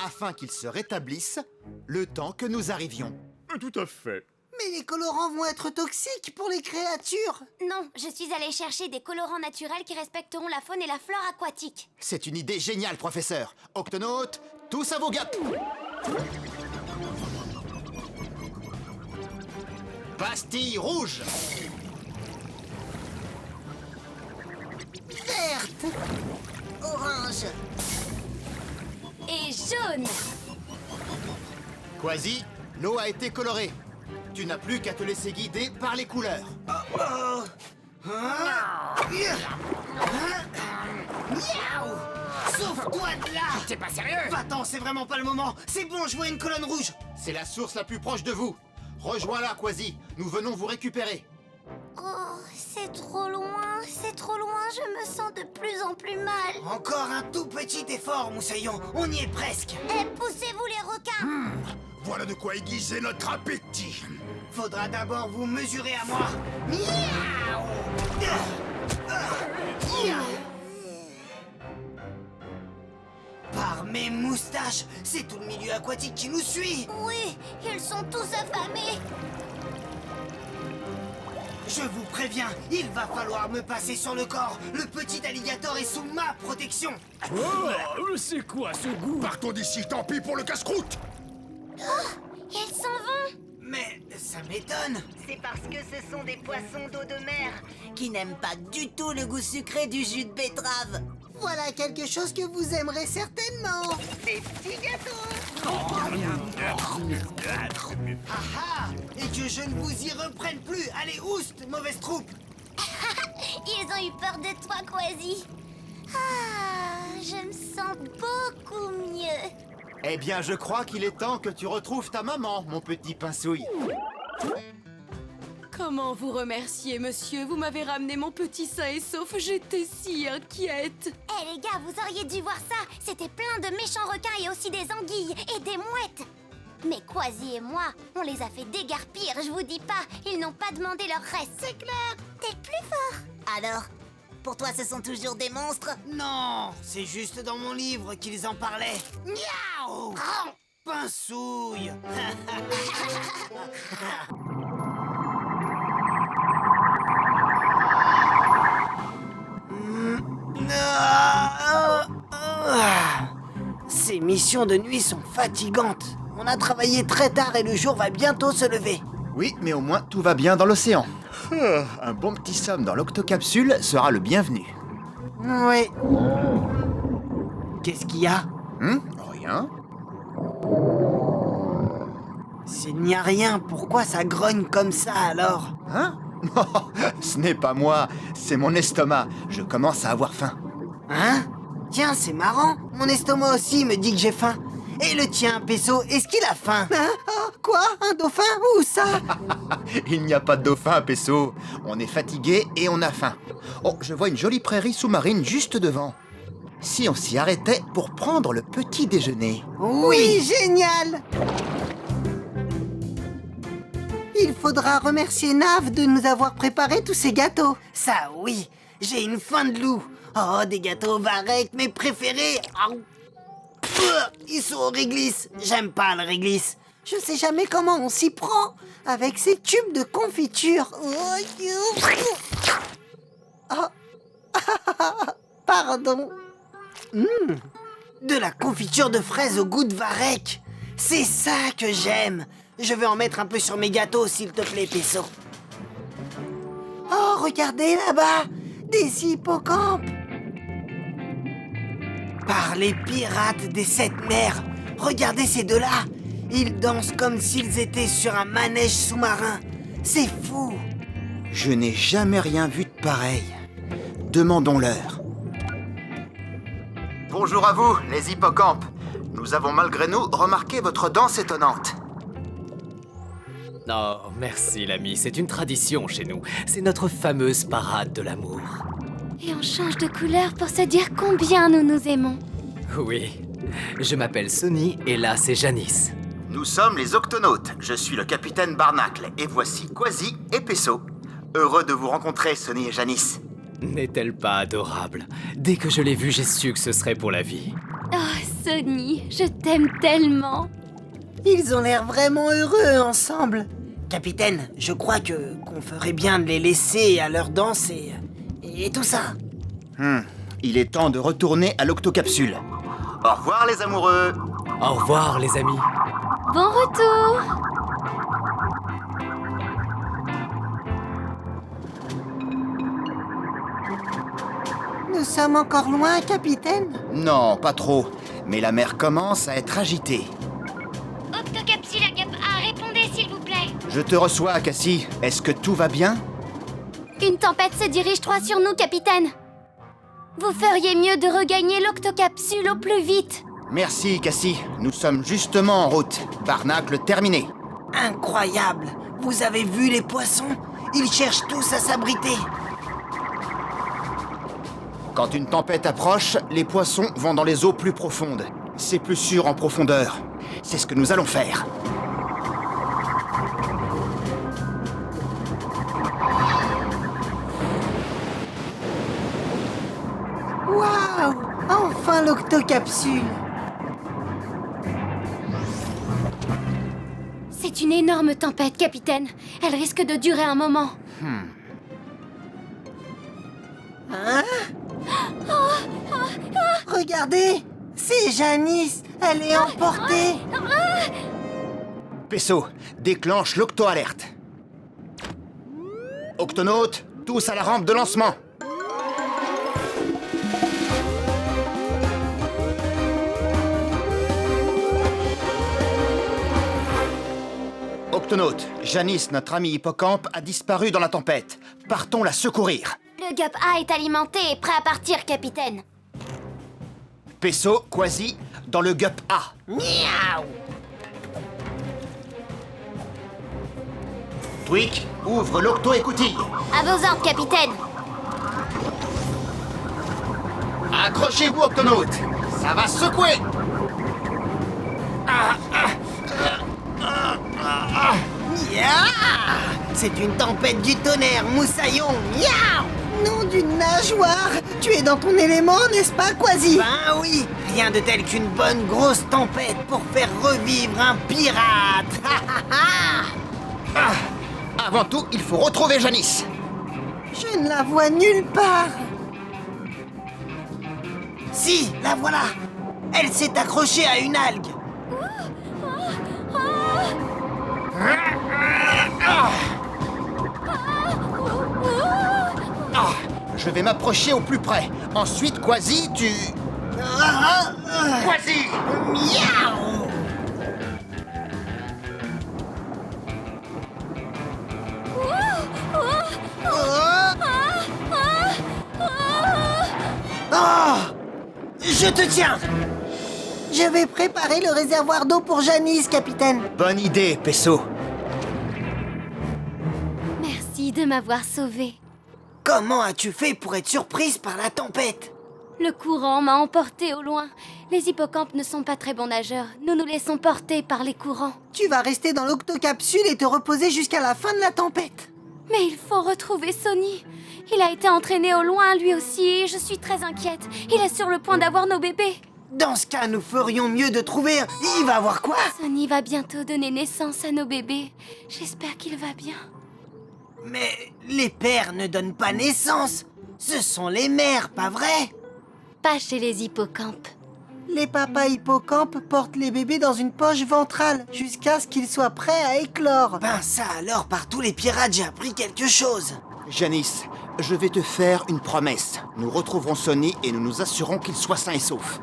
afin qu'il se rétablisse, le temps que nous arrivions. Tout à fait. Mais les colorants vont être toxiques pour les créatures. Non, je suis allée chercher des colorants naturels qui respecteront la faune et la flore aquatique. C'est une idée géniale, professeur. Octonautes, tous à vos gâtes. Pastille rouge. Verte! Orange! Et jaune. Quasi, l'eau a été colorée. Tu n'as plus qu'à te laisser guider par les couleurs. Miaou! Sauve-toi de là! T'es pas sérieux? Va-t'en, c'est vraiment pas le moment. C'est bon, je vois une colonne rouge. C'est la source la plus proche de vous. Rejoins-la, Quasi. Nous venons vous récupérer. Oh, c'est trop loin, je me sens de plus en plus mal. Encore un tout petit effort, Moussaillon. On y est presque. Eh, poussez-vous les requins! Voilà de quoi aiguiser notre appétit. Faudra d'abord vous mesurer à moi. Miaou! Par mes moustaches, c'est tout le milieu aquatique qui nous suit. Oui, ils sont tous affamés. Je vous préviens, il va falloir me passer sur le corps. Le petit alligator est sous ma protection. Oh, c'est quoi ce goût? Partons d'ici, tant pis pour le casse-croûte. Ils s'en vont. Mais ça m'étonne. C'est parce que ce sont des poissons d'eau de mer qui n'aiment pas du tout le goût sucré du jus de betterave. Voilà quelque chose que vous aimerez certainement. Des petits gâteaux! Ah ah! Et que je ne vous y reprenne plus. Allez, oust, mauvaise troupe. Ils ont eu peur de toi, Quasi. Ah, je me sens beaucoup mieux. Eh bien, je crois qu'il est temps que tu retrouves ta maman, mon petit Pinsouille. Comment vous remercier, monsieur? Vous m'avez ramené mon petit sain et sauf. J'étais si inquiète. Eh les gars, vous auriez dû voir ça. C'était plein de méchants requins et aussi des anguilles et des mouettes. Mais Quasi et moi, on les a fait dégarpir, je vous dis pas. Ils n'ont pas demandé leur reste. C'est clair. T'es le plus fort. Alors, pour toi, ce sont toujours des monstres? Non, c'est juste dans mon livre qu'ils en parlaient. Miaou! Pinsouille. C'est Ces missions de nuit sont fatigantes. On a travaillé très tard et le jour va bientôt se lever. Oui, mais au moins tout va bien dans l'océan. Un bon petit somme dans l'octocapsule sera le bienvenu. Oui. Qu'est-ce qu'il y a? Rien. S'il n'y a rien, pourquoi ça grogne comme ça alors? Hein? Non, ce n'est pas moi, c'est mon estomac. Je commence à avoir faim. Hein? Tiens, c'est marrant. Mon estomac aussi me dit que j'ai faim. Et le tien, Peso, est-ce qu'il a faim? Hein? Oh, quoi? Un dauphin? Où ça? Il n'y a pas de dauphin, Peso. On est fatigué et on a faim. Oh, je vois une jolie prairie sous-marine juste devant. Si on s'y arrêtait pour prendre le petit déjeuner. Oui, génial! Il faudra remercier Nav de nous avoir préparé tous ces gâteaux. Ça, oui, j'ai une faim de loup. Oh, des gâteaux Varek, mes préférés. Ils sont au réglisse. J'aime pas le réglisse. Je sais jamais comment on s'y prend avec ces tubes de confiture. Oh. Pardon. De la confiture de fraises au goût de Varek. C'est ça que j'aime. Je vais en mettre un peu sur mes gâteaux, s'il te plaît, Peso. Oh, regardez là-bas, des hippocampes. Par les pirates des 7 mers, regardez ces deux-là. Ils dansent comme s'ils étaient sur un manège sous-marin. C'est fou. Je n'ai jamais rien vu de pareil. Demandons-leur. Bonjour à vous, les hippocampes. Nous avons malgré nous remarqué votre danse étonnante. Oh, merci l'ami, c'est une tradition chez nous. C'est notre fameuse parade de l'amour. Et on change de couleur pour se dire combien nous nous aimons. Oui, je m'appelle Sonny et là c'est Janice. Nous sommes les Octonautes. Je suis le capitaine Barnacle et voici Quasi et Peso. Heureux de vous rencontrer, Sonny et Janice. N'est-elle pas adorable? Dès que je l'ai vue, j'ai su que ce serait pour la vie. Oh, Sonny, je t'aime tellement. Ils ont l'air vraiment heureux ensemble. Capitaine, je crois qu'on ferait bien de les laisser à leur danse et tout ça. Il est temps de retourner à l'octocapsule. Au revoir les amoureux. Au revoir les amis. Bon retour. Nous sommes encore loin, capitaine? Non, pas trop. Mais la mer commence à être agitée. Octocapsule à Gap A, répondez s'il vous plaît. Je te reçois, Cassie. Est-ce que tout va bien? Une tempête se dirige droit sur nous, capitaine. Vous feriez mieux de regagner l'octocapsule au plus vite. Merci, Cassie. Nous sommes justement en route. Barnacle terminé. Incroyable! Vous avez vu les poissons? Ils cherchent tous à s'abriter. Quand une tempête approche, les poissons vont dans les eaux plus profondes. C'est plus sûr en profondeur. C'est ce que nous allons faire. Waouh! Enfin l'octocapsule! C'est une énorme tempête, capitaine. Elle risque de durer un moment. Hein? Regardez! C'est Janice! Elle est emportée! Peso, déclenche l'octo-alerte. Octonautes, tous à la rampe de lancement. Octonautes, Janice, notre ami hippocampe, a disparu dans la tempête. Partons la secourir. Le Gap A est alimenté et prêt à partir, capitaine. Peso, Quasi, dans le Gup A. Miaou! Tweak, ouvre l'octo-écoutille. À vos ordres, capitaine. Accrochez-vous, Octonautes. Ça va secouer. C'est une tempête du tonnerre, moussaillon! Miaou! Nom d'une nageoire! Tu es dans ton élément, n'est-ce pas, Quasi? Ben oui! Rien de tel qu'une bonne grosse tempête pour faire revivre un pirate! Avant tout, il faut retrouver Janice. Je ne la vois nulle part! Si, la voilà! Elle s'est accrochée à une algue. Je vais m'approcher au plus près. Ensuite, Quasi, tu... Quasi! Miaou! Oh! Je te tiens! Je vais préparer le réservoir d'eau pour Janice, capitaine. Bonne idée, Peso. Merci de m'avoir sauvée. Comment as-tu fait pour être surprise par la tempête? Le courant m'a emporté au loin. Les hippocampes ne sont pas très bons nageurs. Nous nous laissons porter par les courants. Tu vas rester dans l'octocapsule et te reposer jusqu'à la fin de la tempête. Mais il faut retrouver Sonny. Il a été entraîné au loin, lui aussi, et je suis très inquiète. Il est sur le point d'avoir nos bébés. Dans ce cas, nous ferions mieux de trouver... Il va avoir quoi? Sonny va bientôt donner naissance à nos bébés. J'espère qu'il va bien. Mais les pères ne donnent pas naissance. Ce sont les mères, pas vrai? Pas chez les hippocampes. Les papas hippocampes portent les bébés dans une poche ventrale jusqu'à ce qu'ils soient prêts à éclore. Ben ça alors, par tous les pirates, j'ai appris quelque chose. Janice, je vais te faire une promesse. Nous retrouverons Sonny et nous nous assurons qu'il soit sain et sauf.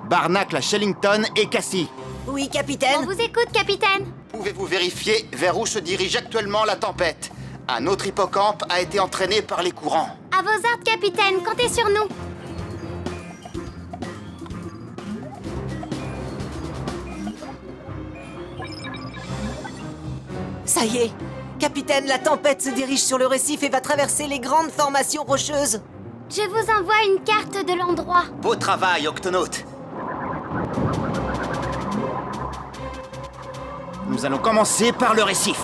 Barnacle à Shellington et Cassie. Oui, capitaine. On vous écoute, capitaine. Pouvez-vous vérifier vers où se dirige actuellement la tempête? Un autre hippocampe a été entraîné par les courants. À vos ordres, capitaine. Comptez sur nous. Ça y est. Capitaine, la tempête se dirige sur le récif et va traverser les grandes formations rocheuses. Je vous envoie une carte de l'endroit. Beau travail, Octonaute. Nous allons commencer par le récif.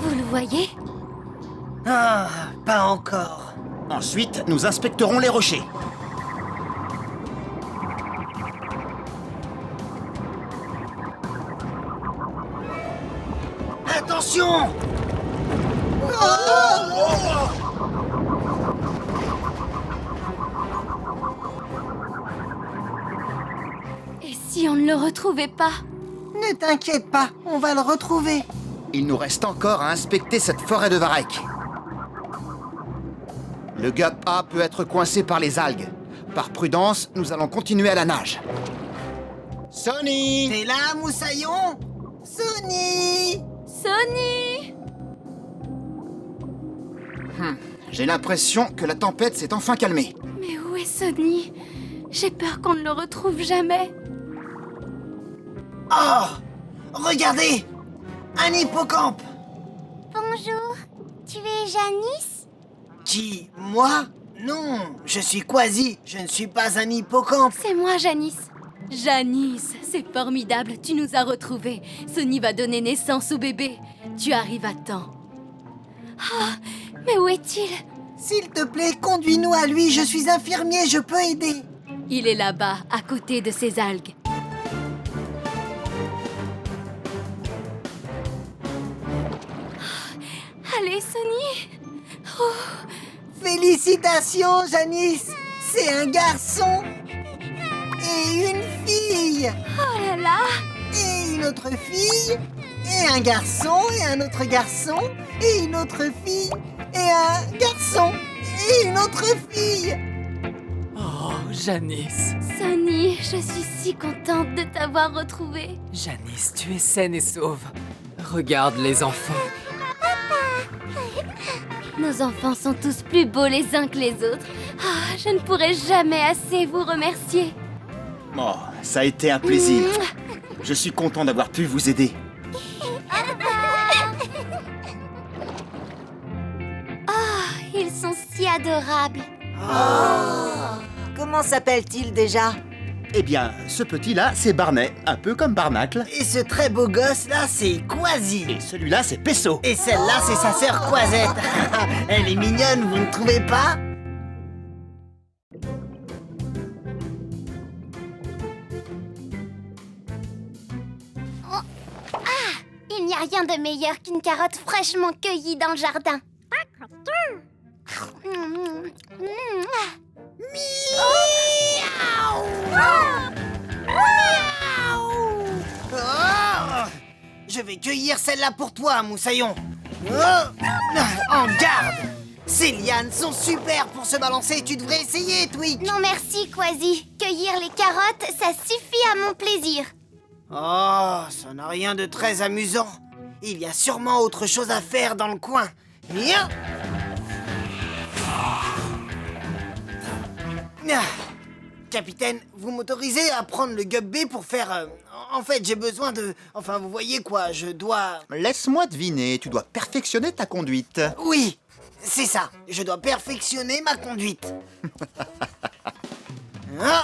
Vous le voyez? Ah, pas encore. Ensuite, nous inspecterons les rochers. Attention! Et si on ne le retrouvait pas? Ne t'inquiète pas, on va le retrouver. Il nous reste encore à inspecter cette forêt de varech. Le Gup A peut être coincé par les algues. Par prudence, nous allons continuer à la nage. Sonny! T'es là, Moussaillon? Sonny! Sonny! J'ai l'impression que la tempête s'est enfin calmée. Mais où est Sonny? J'ai peur qu'on ne le retrouve jamais. Oh! Regardez! Un hippocampe! Bonjour, tu es Janice? Qui? Moi? Non, je suis Quasi, je ne suis pas un hippocampe. C'est moi, Janice. Janice, c'est formidable, tu nous as retrouvés. Sonny va donner naissance au bébé. Tu arrives à temps. Ah, mais où est-il? S'il te plaît, conduis-nous à lui, je suis infirmier, je peux aider. Il est là-bas, à côté de ces algues. Allez, Sonny. Oh. Félicitations, Janice. C'est un garçon et une fille. Oh là là. Et une autre fille, et un garçon, et un autre garçon, et une autre fille, et un garçon, et une autre fille. Oh, Janice. Sonny, je suis si contente de t'avoir retrouvée. Janice, tu es saine et sauve. Regarde les enfants. Nos enfants sont tous plus beaux les uns que les autres. Ah, je ne pourrai jamais assez vous remercier. Oh, ça a été un plaisir. Je suis content d'avoir pu vous aider. Oh, ils sont si adorables. Comment s'appelle-t-il déjà? Eh bien, ce petit-là, c'est Barnet, un peu comme Barnacle. Et ce très beau gosse-là, c'est Quasi. Et celui-là, c'est Peso. Et celle-là, c'est sa sœur Quasette. Elle est mignonne, vous ne trouvez pas? Il n'y a rien de meilleur qu'une carotte fraîchement cueillie dans le jardin. Oh, je vais cueillir celle-là pour toi, Moussaillon. Oh, en garde. Ces lianes sont super pour se balancer, tu devrais essayer, Twig. Non merci, Quasi. Cueillir les carottes, ça suffit à mon plaisir. Oh, ça n'a rien de très amusant. Il y a sûrement autre chose à faire dans le coin. Viens. Capitaine, vous m'autorisez à prendre le Gup B pour faire... En fait, j'ai besoin de... Enfin, vous voyez quoi, je dois... Laisse-moi deviner, tu dois perfectionner ta conduite. Oui, c'est ça. Je dois perfectionner ma conduite. Hein?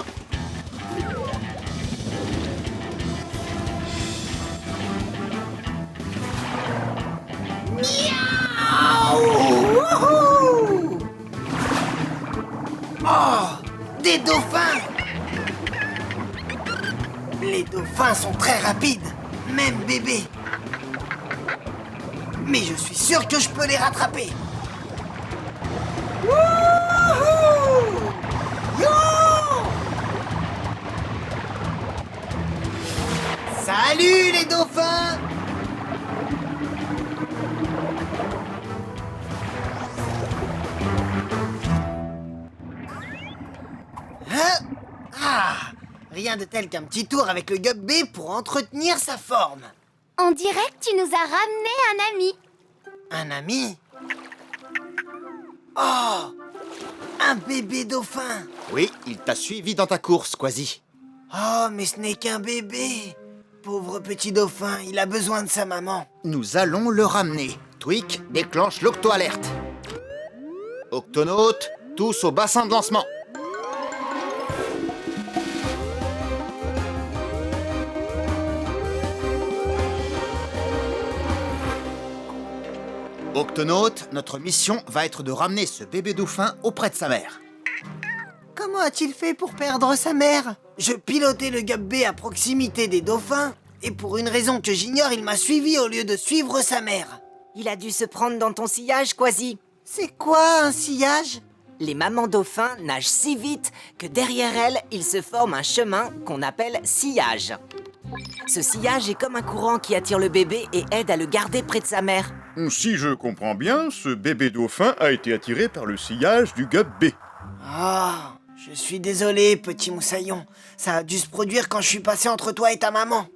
Wouhou! Oh, des dauphins! Les dauphins sont très rapides, même bébés. Mais je suis sûr que je peux les rattraper. Wouhou! Yo! Salut les dauphins! Hein? Ah! Rien de tel qu'un petit tour avec le Gup B pour entretenir sa forme. On dirait que tu nous as ramené un ami. Un ami? Oh! Un bébé dauphin! Oui, il t'a suivi dans ta course, Quasi. Oh, mais ce n'est qu'un bébé! Pauvre petit dauphin, il a besoin de sa maman. Nous allons le ramener. Twig, déclenche l'octo-alerte. Octonautes, tous au bassin de lancement. Octonautes, notre mission va être de ramener ce bébé dauphin auprès de sa mère. Comment a-t-il fait pour perdre sa mère? Je pilotais le Gup B à proximité des dauphins, et pour une raison que j'ignore, il m'a suivi au lieu de suivre sa mère. Il a dû se prendre dans ton sillage, Quasi. C'est quoi un sillage? Les mamans dauphins nagent si vite que derrière elles, il se forme un chemin qu'on appelle sillage. Ce sillage est comme un courant qui attire le bébé et aide à le garder près de sa mère. Si je comprends bien, ce bébé dauphin a été attiré par le sillage du Gup B. Ah, je suis désolé, petit moussaillon. Ça a dû se produire quand je suis passé entre toi et ta maman.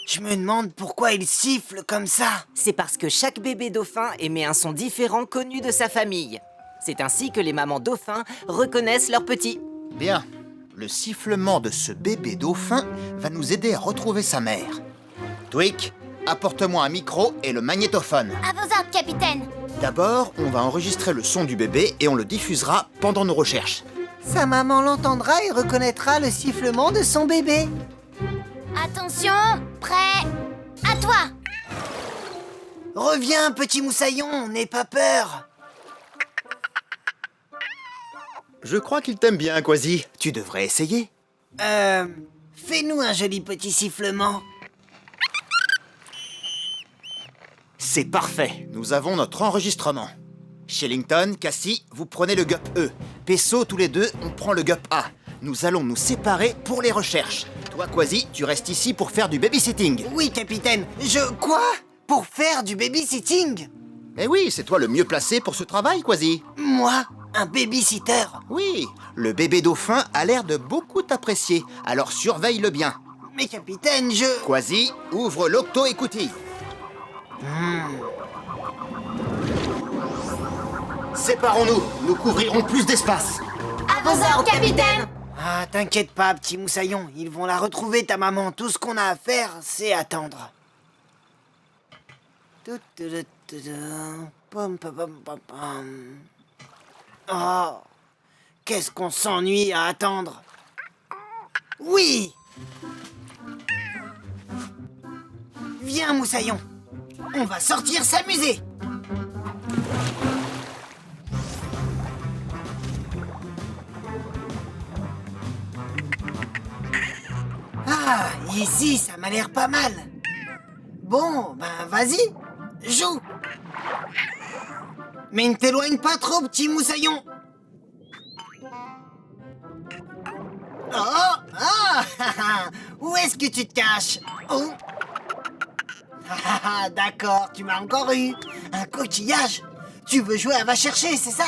Je me demande pourquoi il siffle comme ça. C'est parce que chaque bébé dauphin émet un son différent connu de sa famille. C'est ainsi que les mamans dauphins reconnaissent leurs petits. Bien, le sifflement de ce bébé dauphin va nous aider à retrouver sa mère. Twig, apporte-moi un micro et le magnétophone. À vos ordres, capitaine. D'abord, on va enregistrer le son du bébé et on le diffusera pendant nos recherches. Sa maman l'entendra et reconnaîtra le sifflement de son bébé. Attention, prêt, à toi. Reviens, petit moussaillon, n'aie pas peur. Je crois qu'il t'aime bien, Quasi. Tu devrais essayer. Fais-nous un joli petit sifflement. C'est parfait. Nous avons notre enregistrement. Shellington, Cassie, vous prenez le Gup E. Pesso, tous les deux, on prend le Gup A. Nous allons nous séparer pour les recherches. Toi, Quasi, tu restes ici pour faire du babysitting. Oui, capitaine. Quoi? Pour faire du babysitting? Eh oui, c'est toi le mieux placé pour ce travail, Quasi. Moi? Un babysitter? Oui, le bébé dauphin a l'air de beaucoup t'apprécier, alors surveille-le bien. Mais capitaine, Quasi, ouvre l'octo-écoutille. Séparons-nous, nous couvrirons plus d'espace. À vos ordres, capitaine. Ah, t'inquiète pas, petit moussaillon. Ils vont la retrouver, ta maman. Tout ce qu'on a à faire, c'est attendre. Oh, qu'est-ce qu'on s'ennuie à attendre. Oui! Viens, moussaillon. On va sortir s'amuser. Ah, ici, ça m'a l'air pas mal. Bon, ben vas-y, joue. Mais ne t'éloigne pas trop, petit moussaillon. Oh, où est-ce que tu te caches? Oh. D'accord, tu m'as encore eu. Un coquillage. Tu veux jouer à va chercher, c'est ça?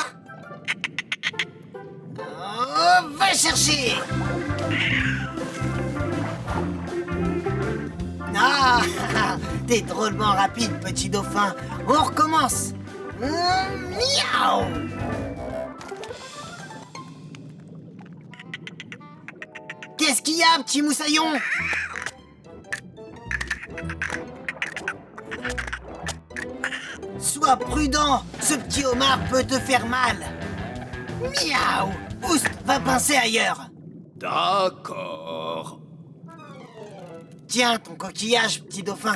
Oh, va chercher. Ah, t'es drôlement rapide, petit dauphin. On recommence. Miaou. Qu'est-ce qu'il y a, petit moussaillon? Sois prudent, ce petit homard peut te faire mal. Miaou. Oust, va pincer ailleurs. D'accord. Tiens, ton coquillage, petit dauphin.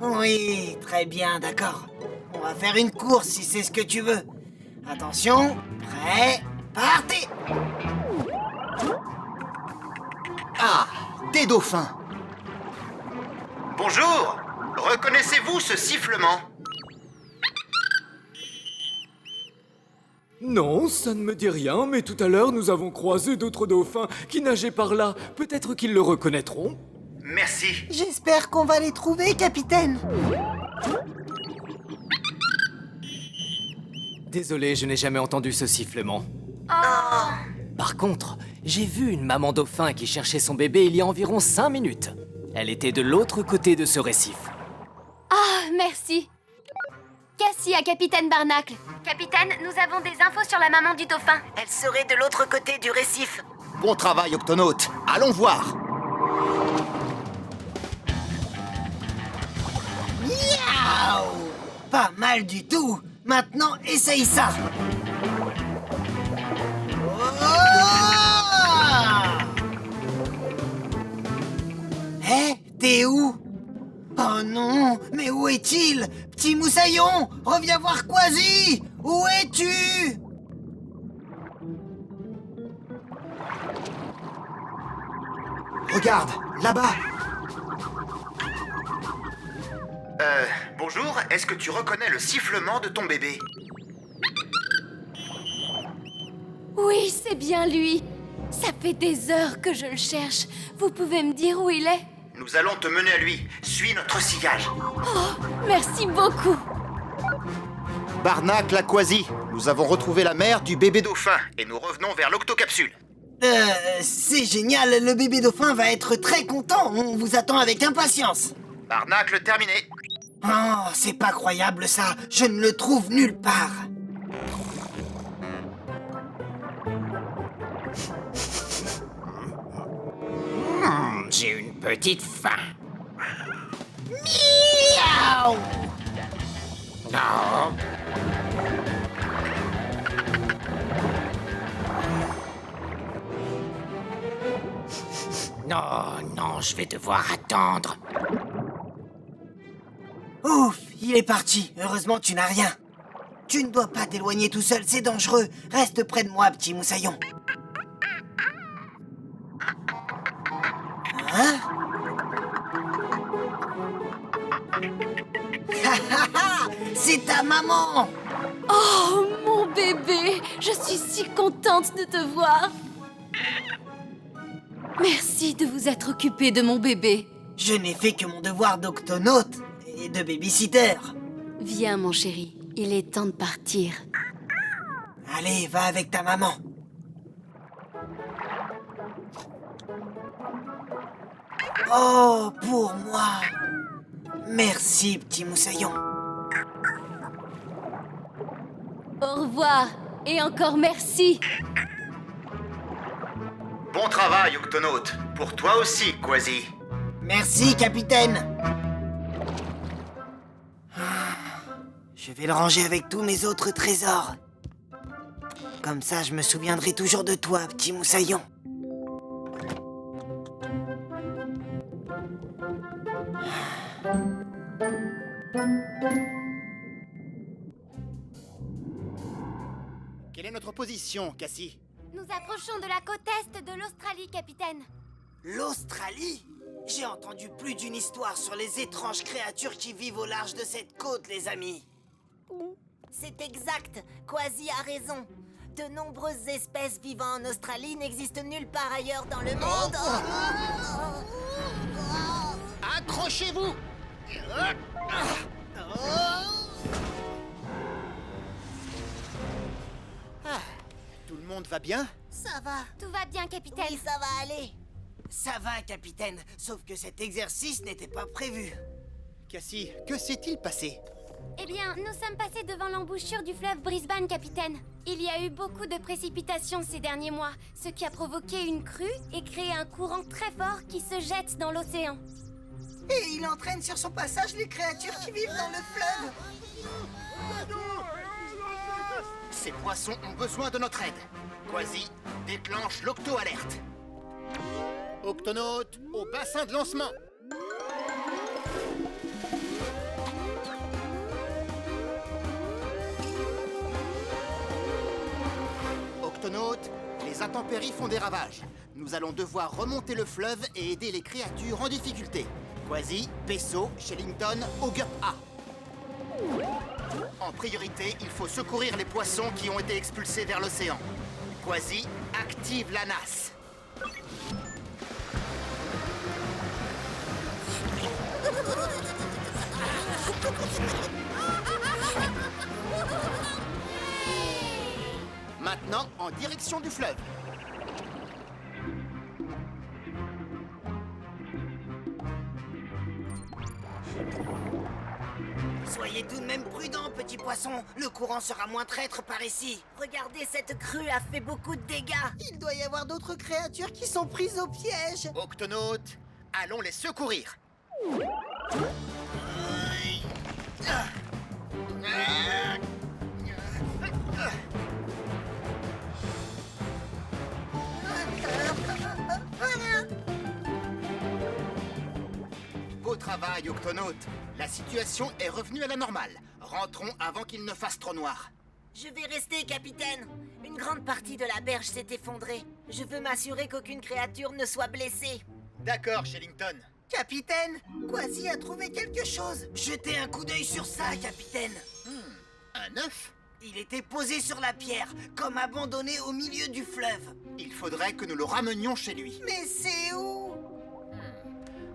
Oui, très bien, d'accord. On va faire une course si c'est ce que tu veux. Attention, prêt, partez! Ah, des dauphins. Bonjour. Reconnaissez-vous ce sifflement? Non, ça ne me dit rien, mais tout à l'heure nous avons croisé d'autres dauphins qui nageaient par là. Peut-être qu'ils le reconnaîtront. Merci. J'espère qu'on va les trouver, capitaine. Désolé, je n'ai jamais entendu ce sifflement. Par contre, j'ai vu une maman dauphin qui cherchait son bébé il y a environ 5 minutes. Elle était de l'autre côté de ce récif. Ah, merci. Cassie à Capitaine Barnacle. Capitaine, nous avons des infos sur la maman du dauphin. Elle serait de l'autre côté du récif. Bon travail, Octonaute. Allons voir. Miaou. Pas mal du tout. Maintenant, essaye ça. Hé, t'es où? Oh non, mais où est-il? Petit moussaillon, reviens voir Quasi. Où es-tu? Regarde, là-bas. Bonjour, est-ce que tu reconnais le sifflement de ton bébé? Oui, c'est bien lui. Ça fait des heures que je le cherche. Vous pouvez me dire où il est? Nous allons te mener à lui. Suis notre sillage. Oh, merci beaucoup. Barnacle à Quasi. Nous avons retrouvé la mère du bébé dauphin et nous revenons vers l'octocapsule. C'est génial, le bébé dauphin va être très content. On vous attend avec impatience. Barnacle terminé. Oh, c'est pas croyable ça. Je ne le trouve nulle part. J'ai une petite faim. Miaou! Non. Non, je vais devoir attendre. Ouf, il est parti. Heureusement, tu n'as rien. Tu ne dois pas t'éloigner tout seul, c'est dangereux. Reste près de moi, petit moussaillon. Hein? C'est ta maman! Oh, mon bébé! Je suis si contente de te voir. Merci de vous être occupé de mon bébé. Je n'ai fait que mon devoir d'octonaute et de babysitter. Viens, mon chéri. Il est temps de partir. Allez, va avec ta maman. Oh, pour moi. Merci, petit moussaillon. Au revoir et encore merci. Bon travail, Octonaute. Pour toi aussi, Quasi. Merci, capitaine. Je vais le ranger avec tous mes autres trésors. Comme ça, je me souviendrai toujours de toi, petit moussaillon. Quelle est notre position, Cassie? Nous approchons de la côte est de l'Australie, capitaine. L'Australie? J'ai entendu plus d'une histoire sur les étranges créatures qui vivent au large de cette côte, les amis. C'est exact. Quasi a raison. De nombreuses espèces vivant en Australie n'existent nulle part ailleurs dans le monde. Accrochez-vous! Tout le monde va bien? Ça va. Tout va bien, capitaine. Oui, ça va aller. Ça va, capitaine, sauf que cet exercice n'était pas prévu. Cassie, que s'est-il passé? Eh bien, nous sommes passés devant l'embouchure du fleuve Brisbane, capitaine. Il y a eu beaucoup de précipitations ces derniers mois, ce qui a provoqué une crue et créé un courant très fort qui se jette dans l'océan. Et il entraîne sur son passage les créatures qui vivent dans le fleuve. Ces poissons ont besoin de notre aide. Quasi, déclenche l'octo-alerte. Octonautes, au bassin de lancement. Octonautes, les intempéries font des ravages. Nous allons devoir remonter le fleuve et aider les créatures en difficulté. Quasi, Peso, Shellington, au Gup A. En priorité, il faut secourir les poissons qui ont été expulsés vers l'océan. Quasi, active la NAS. Maintenant, en direction du fleuve. Soyez tout de même prudents, petits poissons. Le courant sera moins traître par ici. Regardez, cette crue a fait beaucoup de dégâts. Il doit y avoir d'autres créatures qui sont prises au piège. Octonautes, allons les secourir. Beau travail, Octonautes. La situation est revenue à la normale. Rentrons avant qu'il ne fasse trop noir. Je vais rester, capitaine. Une grande partie de la berge s'est effondrée. Je veux m'assurer qu'aucune créature ne soit blessée. D'accord, Shellington. Capitaine, Quasi a trouvé quelque chose. Jetez un coup d'œil sur ça, capitaine. Un œuf? Il était posé sur la pierre, comme abandonné au milieu du fleuve. Il faudrait que nous le ramenions chez lui. Mais c'est où?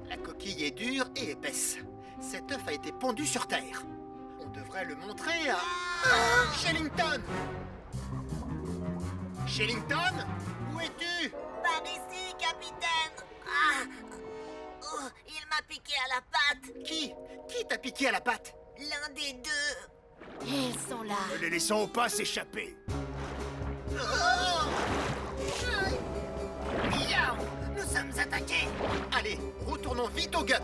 La coquille est dure et épaisse. Cet œuf a été pondu sur terre. On devrait le montrer à... Shellington! Shellington? Où es-tu? Par ici, capitaine. Ah! Oh, il m'a piqué à la patte. Qui t'a piqué à la patte? L'un des deux. Ils sont là. Ne les laissons pas s'échapper. Nous sommes attaqués. Allez, retournons vite au Gup.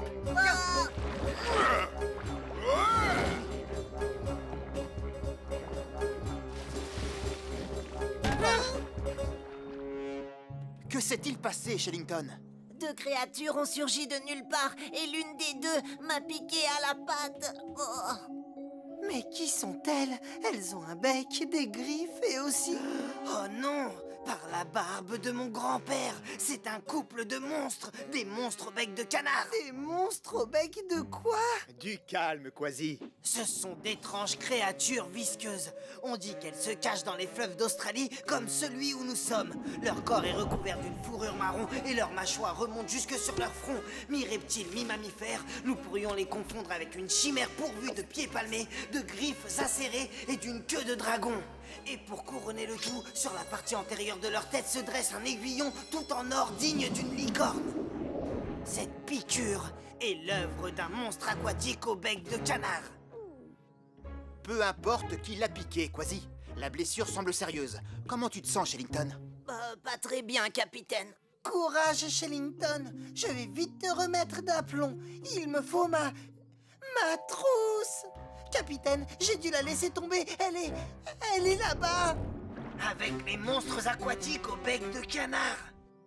Que s'est-il passé, Shellington? Deux créatures ont surgi de nulle part et l'une des deux m'a piqué à la patte. Oh. Mais qui sont-elles? Elles ont un bec, des griffes et aussi... Oh non! Par la barbe de mon grand-père, c'est un couple de monstres, des monstres au bec de canard. Des monstres au bec de quoi? Du calme, Quasi. Ce sont d'étranges créatures visqueuses. On dit qu'elles se cachent dans les fleuves d'Australie comme celui où nous sommes. Leur corps est recouvert d'une fourrure marron et leurs mâchoires remontent jusque sur leur front. Mi-reptiles, mi-mammifères, nous pourrions les confondre avec une chimère pourvue de pieds palmés, de griffes acérées et d'une queue de dragon. Et pour couronner le tout, sur la partie antérieure de leur tête se dresse un aiguillon tout en or digne d'une licorne. Cette piqûre est l'œuvre d'un monstre aquatique au bec de canard. Peu importe qui l'a piqué, Quasi. La blessure semble sérieuse. Comment tu te sens, Shellington? Pas très bien, capitaine. Courage, Shellington. Je vais vite te remettre d'aplomb. Il me faut ma trousse. Capitaine, j'ai dû la laisser tomber. Elle est là-bas. Avec les monstres aquatiques au bec de canard.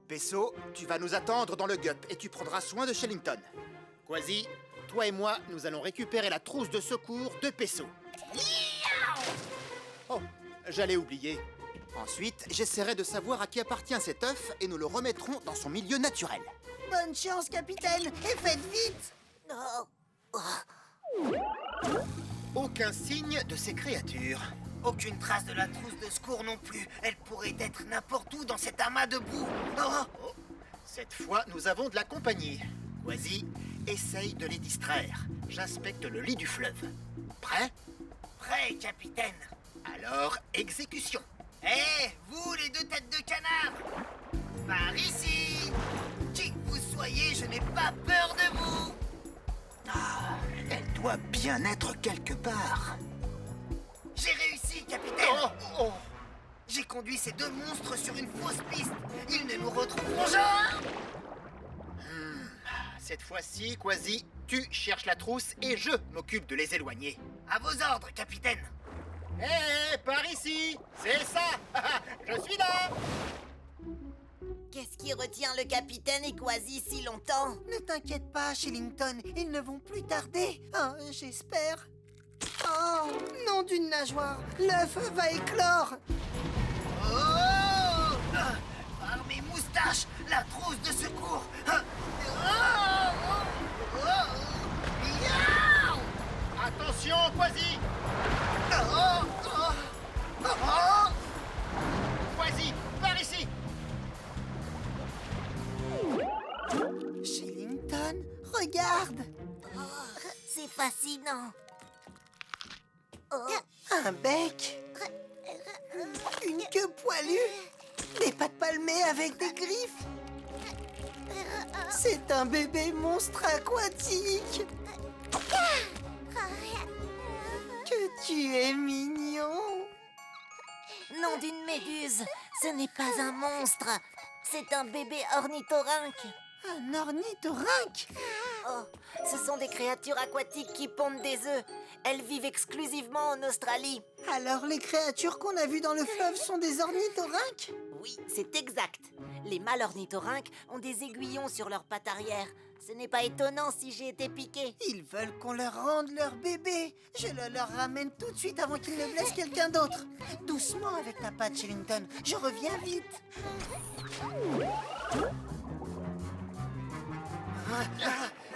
Peso, tu vas nous attendre dans le Gup et tu prendras soin de Shellington. Quasi, toi et moi, nous allons récupérer la trousse de secours de Peso. Oh, j'allais oublier. Ensuite, j'essaierai de savoir à qui appartient cet œuf et nous le remettrons dans son milieu naturel. Bonne chance, capitaine, et faites vite. aucun signe de ces créatures. Aucune trace de la trousse de secours non plus. Elle pourrait être n'importe où dans cet amas de boue. Oh, cette fois, nous avons de la compagnie. Quasi, essaye de les distraire. J'inspecte le lit du fleuve. Prêt? Prêt, capitaine. Alors, exécution. Hé, vous les deux têtes de canard! Par ici! Qui que vous soyez, je n'ai pas peur de vous! Ah, elle doit bien être quelque part. J'ai réussi, capitaine! J'ai conduit ces deux monstres sur une fausse piste. Ils ne nous retrouveront jamais! Cette fois-ci, Quasi, tu cherches la trousse et je m'occupe de les éloigner. À vos ordres, capitaine! Hé, par ici! C'est ça! Je suis là! Qu'est-ce qui retient le capitaine et Quasi si longtemps? Ne t'inquiète pas, Shillington, ils ne vont plus tarder. Oh, j'espère. Oh, nom d'une nageoire, l'œuf va éclore. Oh! Par mes moustaches, la trousse de secours. Attention, Quasi! Quasi, par ici! Shillington, regarde. C'est fascinant. Un bec. Une queue poilue. Des pattes palmées avec des griffes. C'est un bébé monstre aquatique. Que tu es mignon. Nom d'une méduse, ce n'est pas un monstre. C'est un bébé ornithorynque. Un ornithorynque? Oh, ce sont des créatures aquatiques qui pondent des œufs. Elles vivent exclusivement en Australie. Alors les créatures qu'on a vues dans le fleuve sont des ornithorynques? Oui, c'est exact. Les mâles ornithorynques ont des aiguillons sur leurs pattes arrière. Ce n'est pas étonnant si j'ai été piqué. Ils veulent qu'on leur rende leur bébé. Je le leur ramène tout de suite avant qu'ils ne blessent quelqu'un d'autre. Doucement avec ta patte, Shillington. Je reviens vite.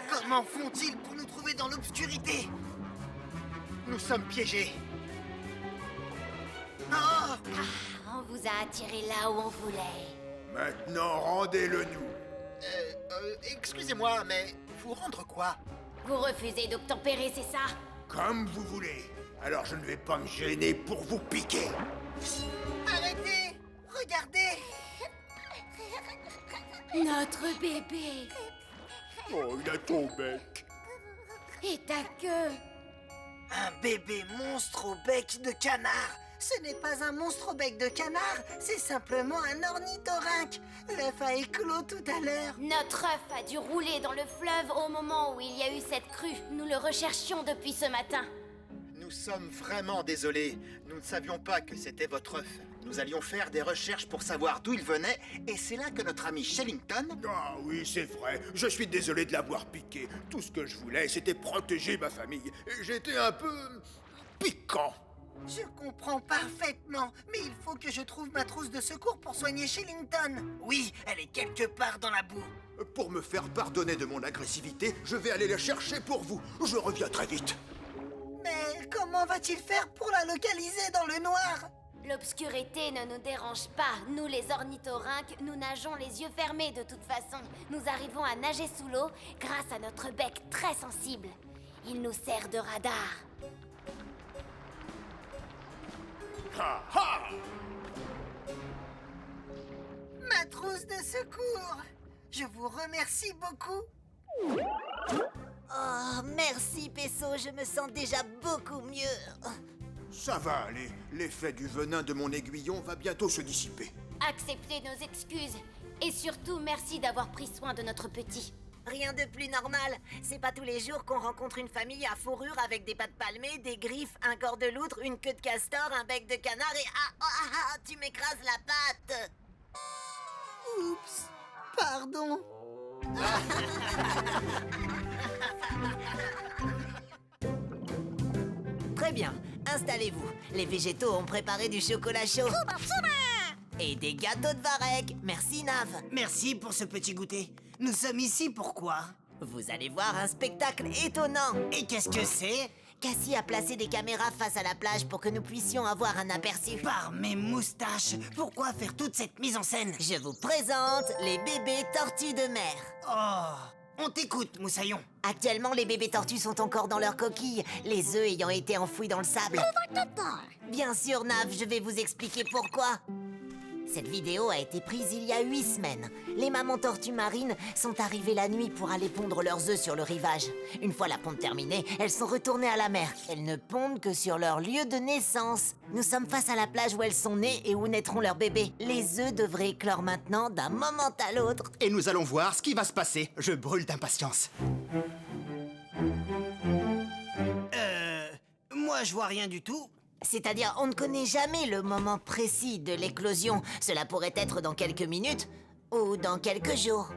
Comment font-ils pour nous trouver dans l'obscurité? Nous sommes piégés. Oh! On vous a attiré là où on voulait. Maintenant, rendez-le-nous. Excusez-moi, mais vous rendre quoi? Vous refusez d'obtempérer, c'est ça? Comme vous voulez. Alors je ne vais pas me gêner pour vous piquer. Arrêtez! Regardez! Notre bébé. Oh, il a ton bec. Et ta queue. Un bébé monstre au bec de canard. Ce n'est pas un monstre au bec de canard, c'est simplement un ornithorynque. L'œuf a éclos tout à l'heure. Notre œuf a dû rouler dans le fleuve au moment où il y a eu cette crue. Nous le recherchions depuis ce matin. Nous sommes vraiment désolés. Nous ne savions pas que c'était votre œuf. Nous allions faire des recherches pour savoir d'où il venait, et c'est là que notre ami Shillington... Ah oui, c'est vrai. Je suis désolé de l'avoir piqué. Tout ce que je voulais, c'était protéger ma famille. Et j'étais un peu... piquant. Je comprends parfaitement, mais il faut que je trouve ma trousse de secours pour soigner Shillington. Oui, elle est quelque part dans la boue. Pour me faire pardonner de mon agressivité, je vais aller la chercher pour vous. Je reviens très vite. Mais comment va-t-il faire pour la localiser dans le noir? L'obscurité ne nous dérange pas. Nous, les ornithorynques, nous nageons les yeux fermés de toute façon. Nous arrivons à nager sous l'eau grâce à notre bec très sensible. Il nous sert de radar. Ha ha! Ma trousse de secours. Je vous remercie beaucoup. Oh, merci, Pesso, je me sens déjà beaucoup mieux. Ça va aller. L'effet du venin de mon aiguillon va bientôt se dissiper. Acceptez nos excuses. Et surtout, merci d'avoir pris soin de notre petit. Rien de plus normal. C'est pas tous les jours qu'on rencontre une famille à fourrure avec des pattes palmées, des griffes, un corps de loutre, une queue de castor, un bec de canard et... tu m'écrases la patte. Oups, pardon. Très bien, installez-vous. Les végétaux ont préparé du chocolat chaud. Et des gâteaux de varech. Merci, Nav. Merci pour ce petit goûter. Nous sommes ici pourquoi? Vous allez voir un spectacle étonnant. Et qu'est-ce que c'est? Cassie a placé des caméras face à la plage pour que nous puissions avoir un aperçu. Par mes moustaches, pourquoi faire toute cette mise en scène? Je vous présente les bébés tortues de mer. Oh, on t'écoute, Moussaillon. Actuellement, les bébés tortues sont encore dans leur coquille, les œufs ayant été enfouis dans le sable. Bien sûr, Nav, je vais vous expliquer pourquoi. Cette vidéo a été prise il y a 8 semaines. Les mamans tortues marines sont arrivées la nuit pour aller pondre leurs œufs sur le rivage. Une fois la ponte terminée, elles sont retournées à la mer. Elles ne pondent que sur leur lieu de naissance. Nous sommes face à la plage où elles sont nées et où naîtront leurs bébés. Les œufs devraient éclore maintenant d'un moment à l'autre. Et nous allons voir ce qui va se passer. Je brûle d'impatience. Moi, je vois rien du tout. C'est-à-dire, on ne connaît jamais le moment précis de l'éclosion. Cela pourrait être dans quelques minutes ou dans quelques jours.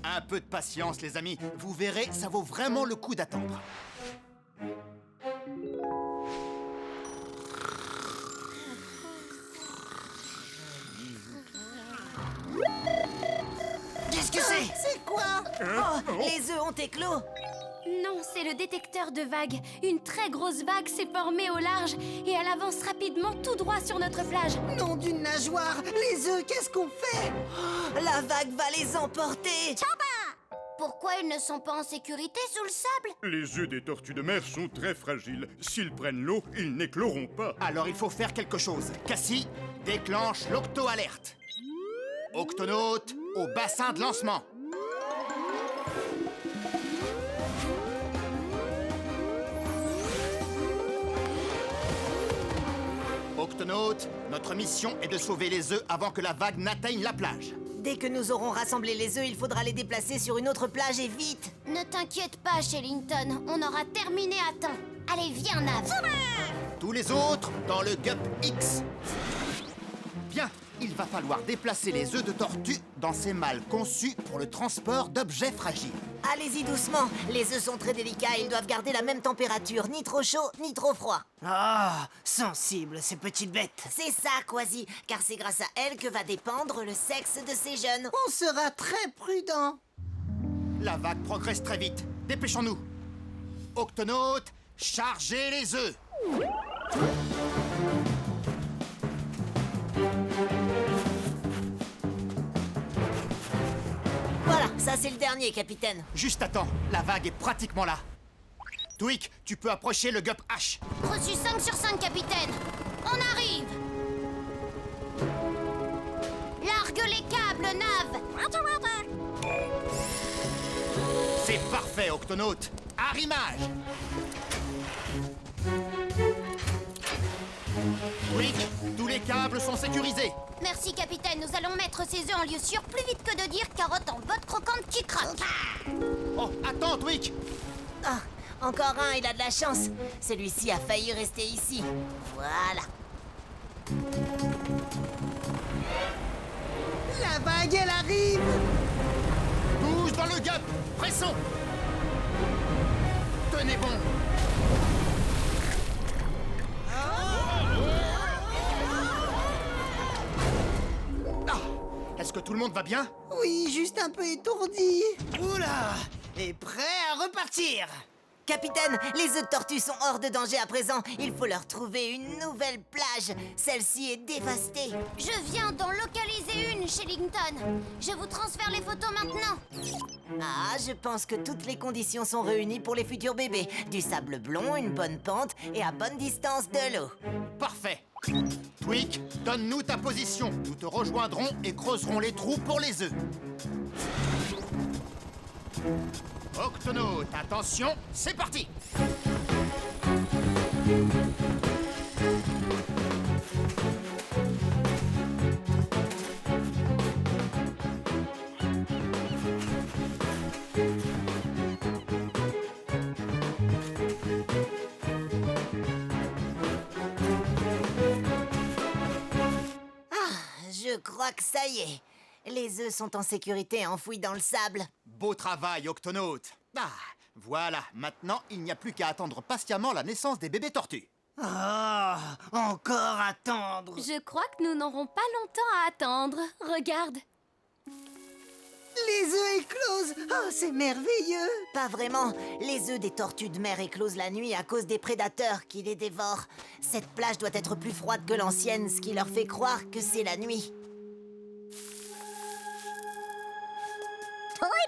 Un peu de patience, les amis. Vous verrez, ça vaut vraiment le coup d'attendre. Qu'est-ce que c'est? C'est quoi? Oh, les œufs ont éclos. Non, c'est le détecteur de vagues. Une très grosse vague s'est formée au large et elle avance rapidement tout droit sur notre plage. Nom d'une nageoire! Les œufs, qu'est-ce qu'on fait? La vague va les emporter. Pourquoi ils ne sont pas en sécurité sous le sable? Les œufs des tortues de mer sont très fragiles. S'ils prennent l'eau, ils n'écloront pas. Alors il faut faire quelque chose. Cassie, déclenche l'octo-alerte. Octonaute, au bassin de lancement. Octonaute, notre mission est de sauver les œufs avant que la vague n'atteigne la plage. Dès que nous aurons rassemblé les œufs, il faudra les déplacer sur une autre plage et vite. Ne t'inquiète pas, Shellington, on aura terminé à temps. Allez, viens, Nav. Tous les autres dans le Gup X. Bien, il va falloir déplacer les œufs de tortue dans ces malles conçus pour le transport d'objets fragiles. Allez-y doucement, les œufs sont très délicats, ils doivent garder la même température, ni trop chaud, ni trop froid. Ah, sensible, ces petites bêtes. C'est ça, Quasi, car c'est grâce à elles que va dépendre le sexe de ces jeunes. On sera très prudent. La vague progresse très vite. Dépêchons-nous. Octonaute, chargez les œufs. Voilà, ça c'est le dernier, capitaine. Juste attends, la vague est pratiquement là. Tweak, tu peux approcher le Gup H. Reçu 5 sur 5, capitaine. On arrive. Largue les câbles, Nav. C'est parfait, Octonaute. Arrimage. Tweak, tous les câbles sont sécurisés. Merci, capitaine. Nous allons mettre ces œufs en lieu sûr plus vite que de dire carotte en botte croquante qui craque. Oh, attends, Tweak. Ah, encore un, il a de la chance. Celui-ci a failli rester ici. Voilà. La vague, elle arrive. Tous dans le Gup. Pressons. Tenez bon. Est-ce que tout le monde va bien? Oui, juste un peu étourdi. Oula, et prêt à repartir. Capitaine, les œufs de tortue sont hors de danger à présent. Il faut leur trouver une nouvelle plage. Celle-ci est dévastée. Je viens d'en localiser une, Shellington. Je vous transfère les photos maintenant. Ah, je pense que toutes les conditions sont réunies pour les futurs bébés. Du sable blond, une bonne pente et à bonne distance de l'eau. Parfait. Tweak, donne-nous ta position. Nous te rejoindrons et creuserons les trous pour les œufs. Octonaute, attention, c'est parti. Je crois que ça y est. Les œufs sont en sécurité enfouis dans le sable. Beau travail, Octonaute. Ah, voilà, maintenant, il n'y a plus qu'à attendre patiemment la naissance des bébés tortues. Ah, encore attendre. Je crois que nous n'aurons pas longtemps à attendre. Regarde. Les œufs éclosent. Oh, c'est merveilleux. Pas vraiment. Les œufs des tortues de mer éclosent la nuit à cause des prédateurs qui les dévorent. Cette plage doit être plus froide que l'ancienne, ce qui leur fait croire que c'est la nuit.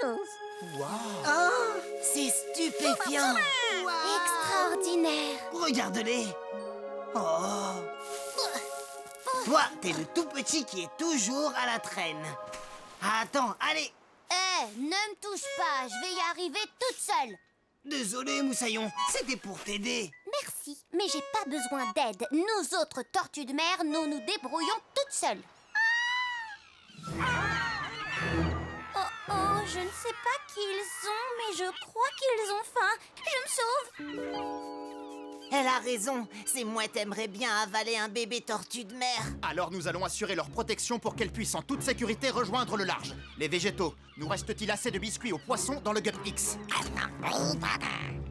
Oh, C'est stupéfiant. Extraordinaire. regarde-les. Oh. Toi, t'es le tout petit qui est toujours à la traîne. Attends, allez. Ne me touche pas, je vais y arriver toute seule. Désolé, Moussaillon, c'était pour t'aider. Merci, mais j'ai pas besoin d'aide. Nous autres tortues de mer, nous nous débrouillons toutes seules. Oh, je ne sais pas qui ils sont, mais je crois qu'ils ont faim. Je me sauve. Elle a raison. Ces mouettes aimeraient bien avaler un bébé tortue de mer. Alors nous allons assurer leur protection pour qu'elles puissent en toute sécurité rejoindre le large. Les végétaux, nous reste-t-il assez de biscuits aux poissons dans le Gut X?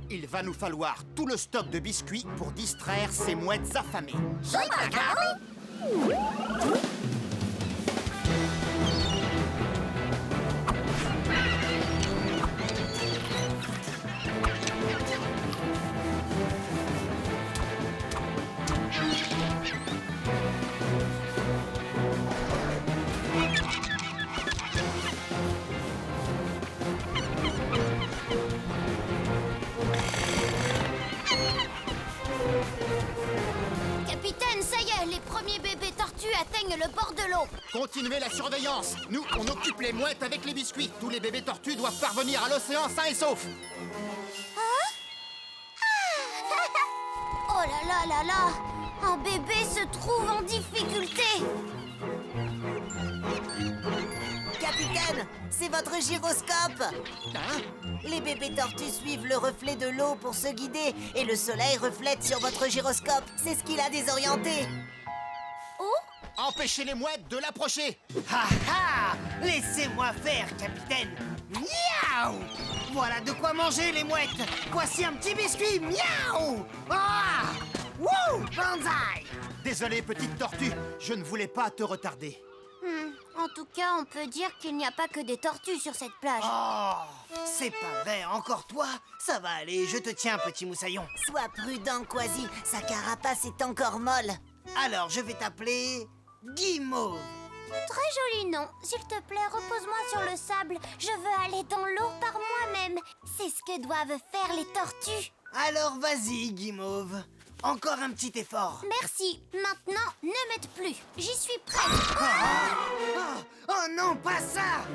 Il va nous falloir tout le stock de biscuits pour distraire ces mouettes affamées. Capitaine, ça y est, les premiers bébés tortues atteignent le bord de l'eau. Continuez la surveillance. Nous, on occupe les mouettes avec les biscuits. Tous les bébés tortues doivent parvenir à l'océan sains et saufs. Oh là là là là! Un bébé se trouve en difficulté. Capitaine, c'est votre gyroscope. Hein? Les bébés tortues suivent le reflet de l'eau pour se guider et le soleil reflète sur votre gyroscope. C'est ce qui l'a désorienté. Empêchez les mouettes de l'approcher. Ha ha! Laissez-moi faire, capitaine. Miaou! Voilà de quoi manger, les mouettes. Voici un petit biscuit. Miaou! Ah! Wouh! Banzai! Désolé, petite tortue, je ne voulais pas te retarder. En tout cas, on peut dire qu'il n'y a pas que des tortues sur cette plage. Oh! C'est pas vrai, encore toi? Ça va aller, je te tiens, petit moussaillon. Sois prudent, Quasi. Sa carapace est encore molle. Alors, je vais t'appeler Guimauve. Très joli nom. S'il te plaît, repose-moi sur le sable. Je veux aller dans l'eau par moi-même. C'est ce que doivent faire les tortues. Alors, vas-y, Guimauve. Encore un petit effort. Merci. Maintenant, ne m'aide plus. J'y suis prête. Oh non, pas ça!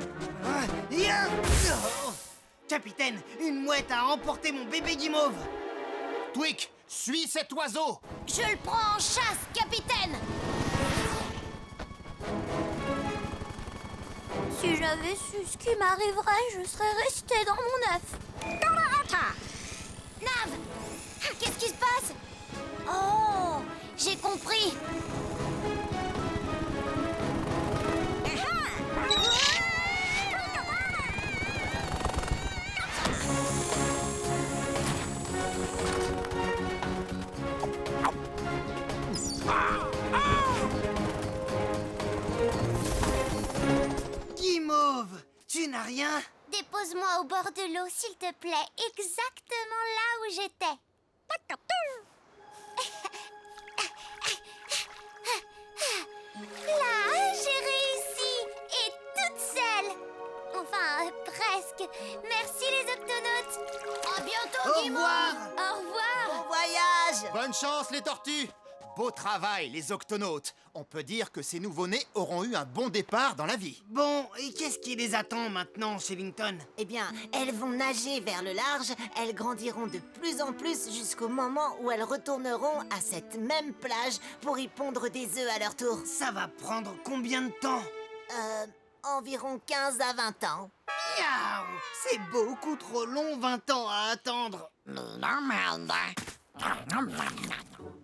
Ya! Oh. Capitaine, une mouette a emporté mon bébé Guimauve. Twig, suis cet oiseau. Je le prends en chasse, capitaine. Si j'avais su ce qui m'arriverait, je serais restée dans mon œuf. Nav! Qu'est-ce qui se passe? Oh, j'ai compris. Guimauve, tu n'as rien? Dépose-moi au bord de l'eau, s'il te plaît, exactement là où j'étais. Là, j'ai réussi, et toute seule. Enfin, presque. Merci les octonautes. À bientôt, Au Guimauve. revoir. Au revoir. Bon voyage. Bonne chance, les tortues. Beau travail, les octonautes. On peut dire que ces nouveau-nés auront eu un bon départ dans la vie. Bon, et qu'est-ce qui les attend maintenant, Shellington? Eh bien, elles vont nager vers le large. Elles grandiront de plus en plus jusqu'au moment où elles retourneront à cette même plage pour y pondre des œufs à leur tour. Ça va prendre combien de temps? Environ 15 à 20 ans. Miaou! C'est beaucoup trop long, 20 ans à attendre.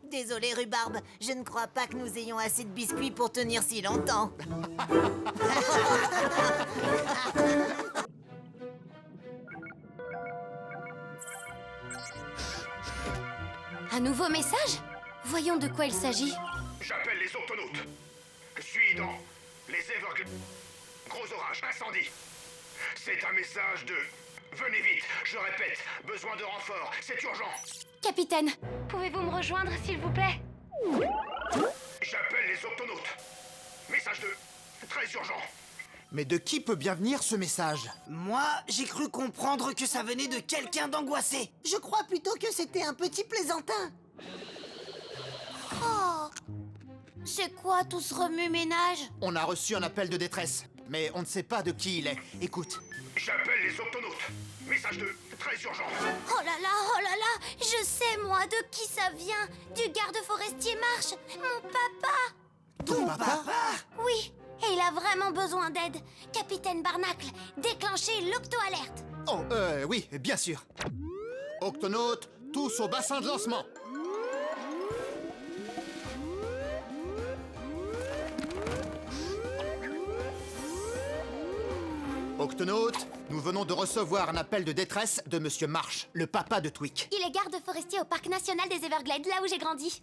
Désolé, Rhubarbe, je ne crois pas que nous ayons assez de biscuits pour tenir si longtemps. Un nouveau message? Voyons de quoi il s'agit. J'appelle les octonautes. Je suis dans les Everglades. Gros orage, incendie. C'est un message de... Venez vite, je répète, besoin de renfort, c'est urgent. Capitaine, pouvez-vous me rejoindre, s'il vous plaît? J'appelle les octonautes. Message de... Très urgent. Mais de qui peut bien venir ce message? Moi, j'ai cru comprendre que ça venait de quelqu'un d'angoissé. Je crois plutôt que c'était un petit plaisantin. Oh! C'est quoi tout ce remue-ménage? On a reçu un appel de détresse, mais on ne sait pas de qui il est. Écoute. J'appelle les octonautes. Message de... Très urgent. Oh là là, je sais moi de qui ça vient. Du garde forestier Marche, mon papa. Ton papa? Oui, et il a vraiment besoin d'aide. Capitaine Barnacle, déclenchez l'octo-alerte. Oh, oui, bien sûr. Octonautes, tous au bassin de lancement. Octonautes, nous venons de recevoir un appel de détresse de Monsieur Marsh, le papa de Tweak. Il est garde forestier au parc national des Everglades, là où j'ai grandi.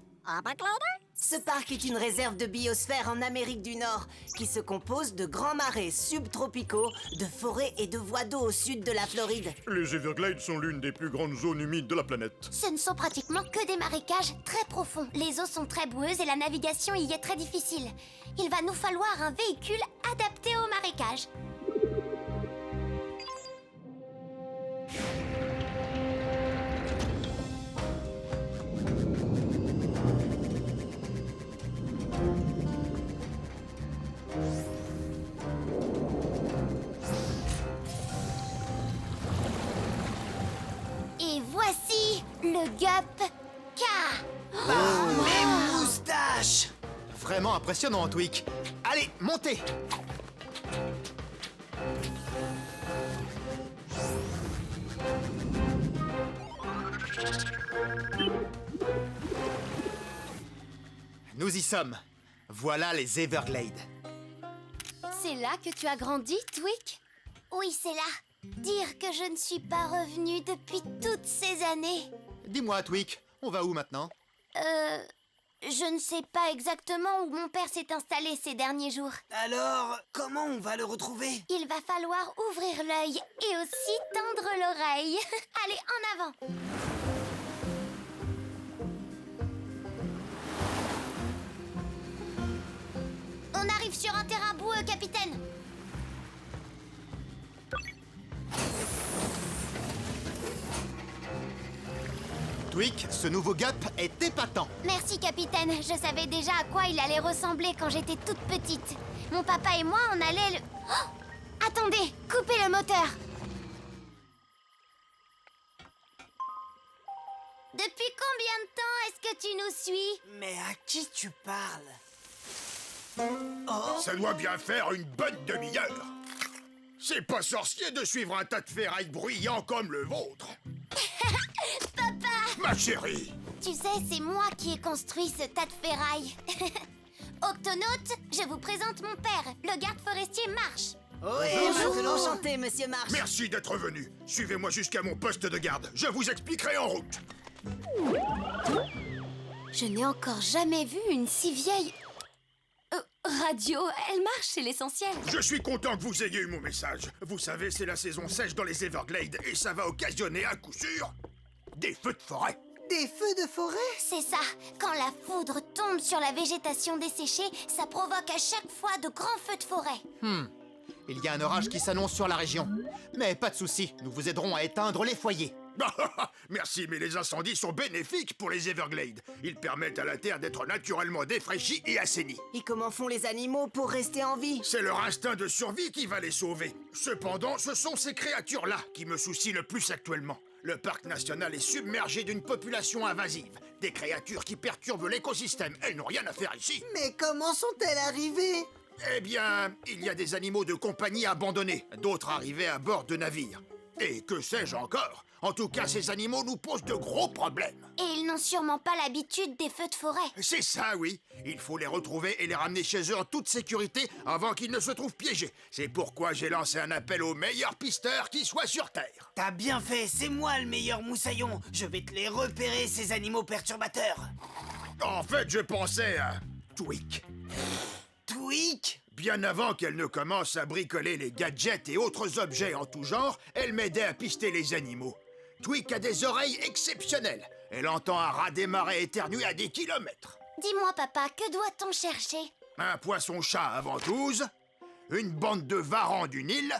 Ce parc est une réserve de biosphère en Amérique du Nord qui se compose de grands marais subtropicaux, de forêts et de voies d'eau au sud de la Floride. Les Everglades sont l'une des plus grandes zones humides de la planète. Ce ne sont pratiquement que des marécages très profonds. Les eaux sont très boueuses et la navigation y est très difficile. Il va nous falloir un véhicule adapté aux marécages. Et voici le Gup K. Les moustaches! Vraiment impressionnant, Tweak. Allez, montez! Nous y sommes. Voilà les Everglades. C'est là que tu as grandi, Tweak? Oui, c'est là. Dire que je ne suis pas revenue depuis toutes ces années. Dis-moi, Tweak, on va où maintenant? Je ne sais pas exactement où mon père s'est installé ces derniers jours. Alors, comment on va le retrouver? Il va falloir ouvrir l'œil et aussi tendre l'oreille. Allez, en avant! On arrive sur un terrain boueux, capitaine. Tweak, ce nouveau Gup est épatant. Merci, capitaine. Je savais déjà à quoi il allait ressembler quand j'étais toute petite. Mon papa et moi, on allait le... Oh! Attendez, coupez le moteur. Depuis combien de temps est-ce que tu nous suis? Mais à qui tu parles? Ça doit bien faire une bonne demi-heure. C'est pas sorcier de suivre un tas de ferraille bruyant comme le vôtre. Papa! Ma chérie! Tu sais, c'est moi qui ai construit ce tas de ferraille. Octonautes, je vous présente mon père, le garde forestier Marche. Bonjour. Enchanté, monsieur Marsh. Merci d'être venu. Suivez-moi jusqu'à mon poste de garde. Je vous expliquerai en route. Je n'ai encore jamais vu une si vieille... radio, elle marche, c'est l'essentiel. Je suis content que vous ayez eu mon message. Vous savez, c'est la saison sèche dans les Everglades et ça va occasionner à coup sûr des feux de forêt. Des feux de forêt? C'est ça. Quand la foudre tombe sur la végétation desséchée, ça provoque à chaque fois de grands feux de forêt. Il y a un orage qui s'annonce sur la région. Mais pas de souci, nous vous aiderons à éteindre les foyers. Merci, mais les incendies sont bénéfiques pour les Everglades. Ils permettent à la Terre d'être naturellement défraîchie et assainie. Et comment font les animaux pour rester en vie? C'est leur instinct de survie qui va les sauver. Cependant, ce sont ces créatures-là qui me soucient le plus actuellement. Le parc national est submergé d'une population invasive. Des créatures qui perturbent l'écosystème. Elles n'ont rien à faire ici. Mais comment sont-elles arrivées? Eh bien, il y a des animaux de compagnie abandonnés, d'autres arrivés à bord de navires. Et que sais-je encore? En tout cas, ces animaux nous posent de gros problèmes. Et ils n'ont sûrement pas l'habitude des feux de forêt. C'est ça, oui. Il faut les retrouver et les ramener chez eux en toute sécurité avant qu'ils ne se trouvent piégés. C'est pourquoi j'ai lancé un appel aux meilleurs pisteurs qui soient sur Terre. T'as bien fait, c'est moi le meilleur moussaillon. Je vais te les repérer, ces animaux perturbateurs. En fait, je pensais à Tweak. Tweak? Bien avant qu'elle ne commence à bricoler les gadgets et autres objets en tout genre, elle m'aidait à pister les animaux. Tweak a des oreilles exceptionnelles. Elle entend un rat des marais éternuer à des kilomètres. Dis-moi, papa, que doit-on chercher? Un poisson-chat à ventouse, une bande de varans du Nil.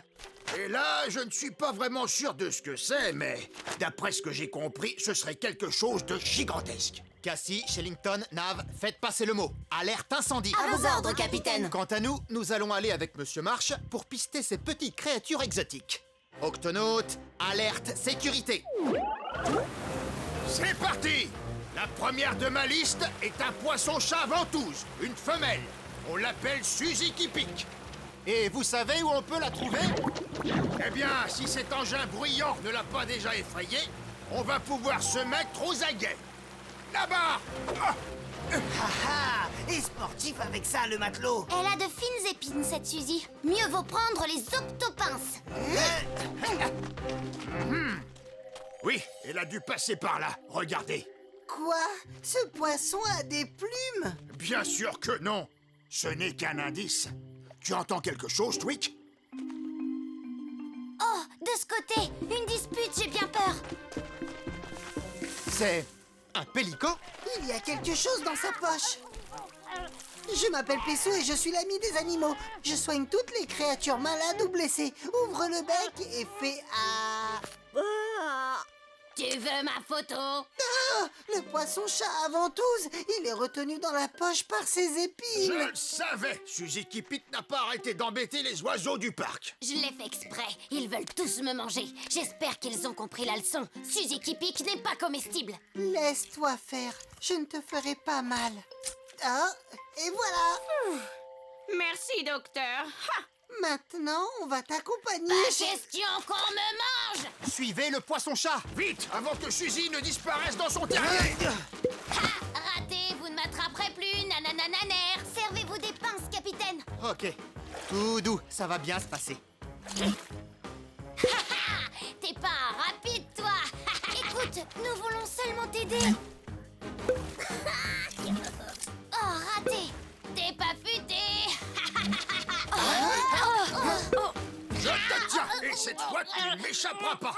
Et là, je ne suis pas vraiment sûr de ce que c'est, mais d'après ce que j'ai compris, ce serait quelque chose de gigantesque. Cassie, Shellington, Nav, faites passer le mot. Alerte incendie. À vos ordres, capitaine. Quant à nous, nous allons aller avec Monsieur Marsh pour pister ces petites créatures exotiques. Octonautes, alerte sécurité. C'est parti! La première de ma liste est un poisson-chat ventouse, une femelle. On l'appelle Suzy qui pique. Et vous savez où on peut la trouver? Eh bien, si cet engin bruyant ne l'a pas déjà effrayé, on va pouvoir se mettre aux aguets. Là-bas! Ah! Ah ah! Et sportif avec ça, le matelot. Elle a de fines épines, cette Suzy. Mieux vaut prendre les octopinces. Oui, elle a dû passer par là. Regardez. Quoi? Ce poisson a des plumes? Bien sûr que non. Ce n'est qu'un indice. Tu entends quelque chose, Tweak? Oh, de ce côté, une dispute, j'ai bien peur. C'est un pélican? Il y a quelque chose dans sa poche. Je m'appelle Pessou et je suis l'ami des animaux. Je soigne toutes les créatures malades ou blessées. Ouvre le bec et fais à... Tu veux ma photo? Ah! Le poisson-chat à ventouse, il est retenu dans la poche par ses épines. Je le savais. Suzy qui pique n'a pas arrêté d'embêter les oiseaux du parc. Je l'ai fait exprès. Ils veulent tous me manger. J'espère qu'ils ont compris la leçon. Suzy qui pique n'est pas comestible. Laisse-toi faire, je ne te ferai pas mal. Ah, et voilà. Merci, docteur. Ha! Maintenant, on va t'accompagner. Pas question qu'on me mange. Suivez le poisson-chat. Vite, avant que Suzy ne disparaisse dans son terrier. Ha! Raté, vous ne m'attraperez plus, nananananer. Servez-vous des pinces, capitaine. Ok, tout doux, ça va bien se passer. T'es pas rapide, toi. Écoute, nous voulons seulement t'aider. Oh, raté. T'es pas futé. Je te tiens, et cette fois, tu ne m'échapperas pas.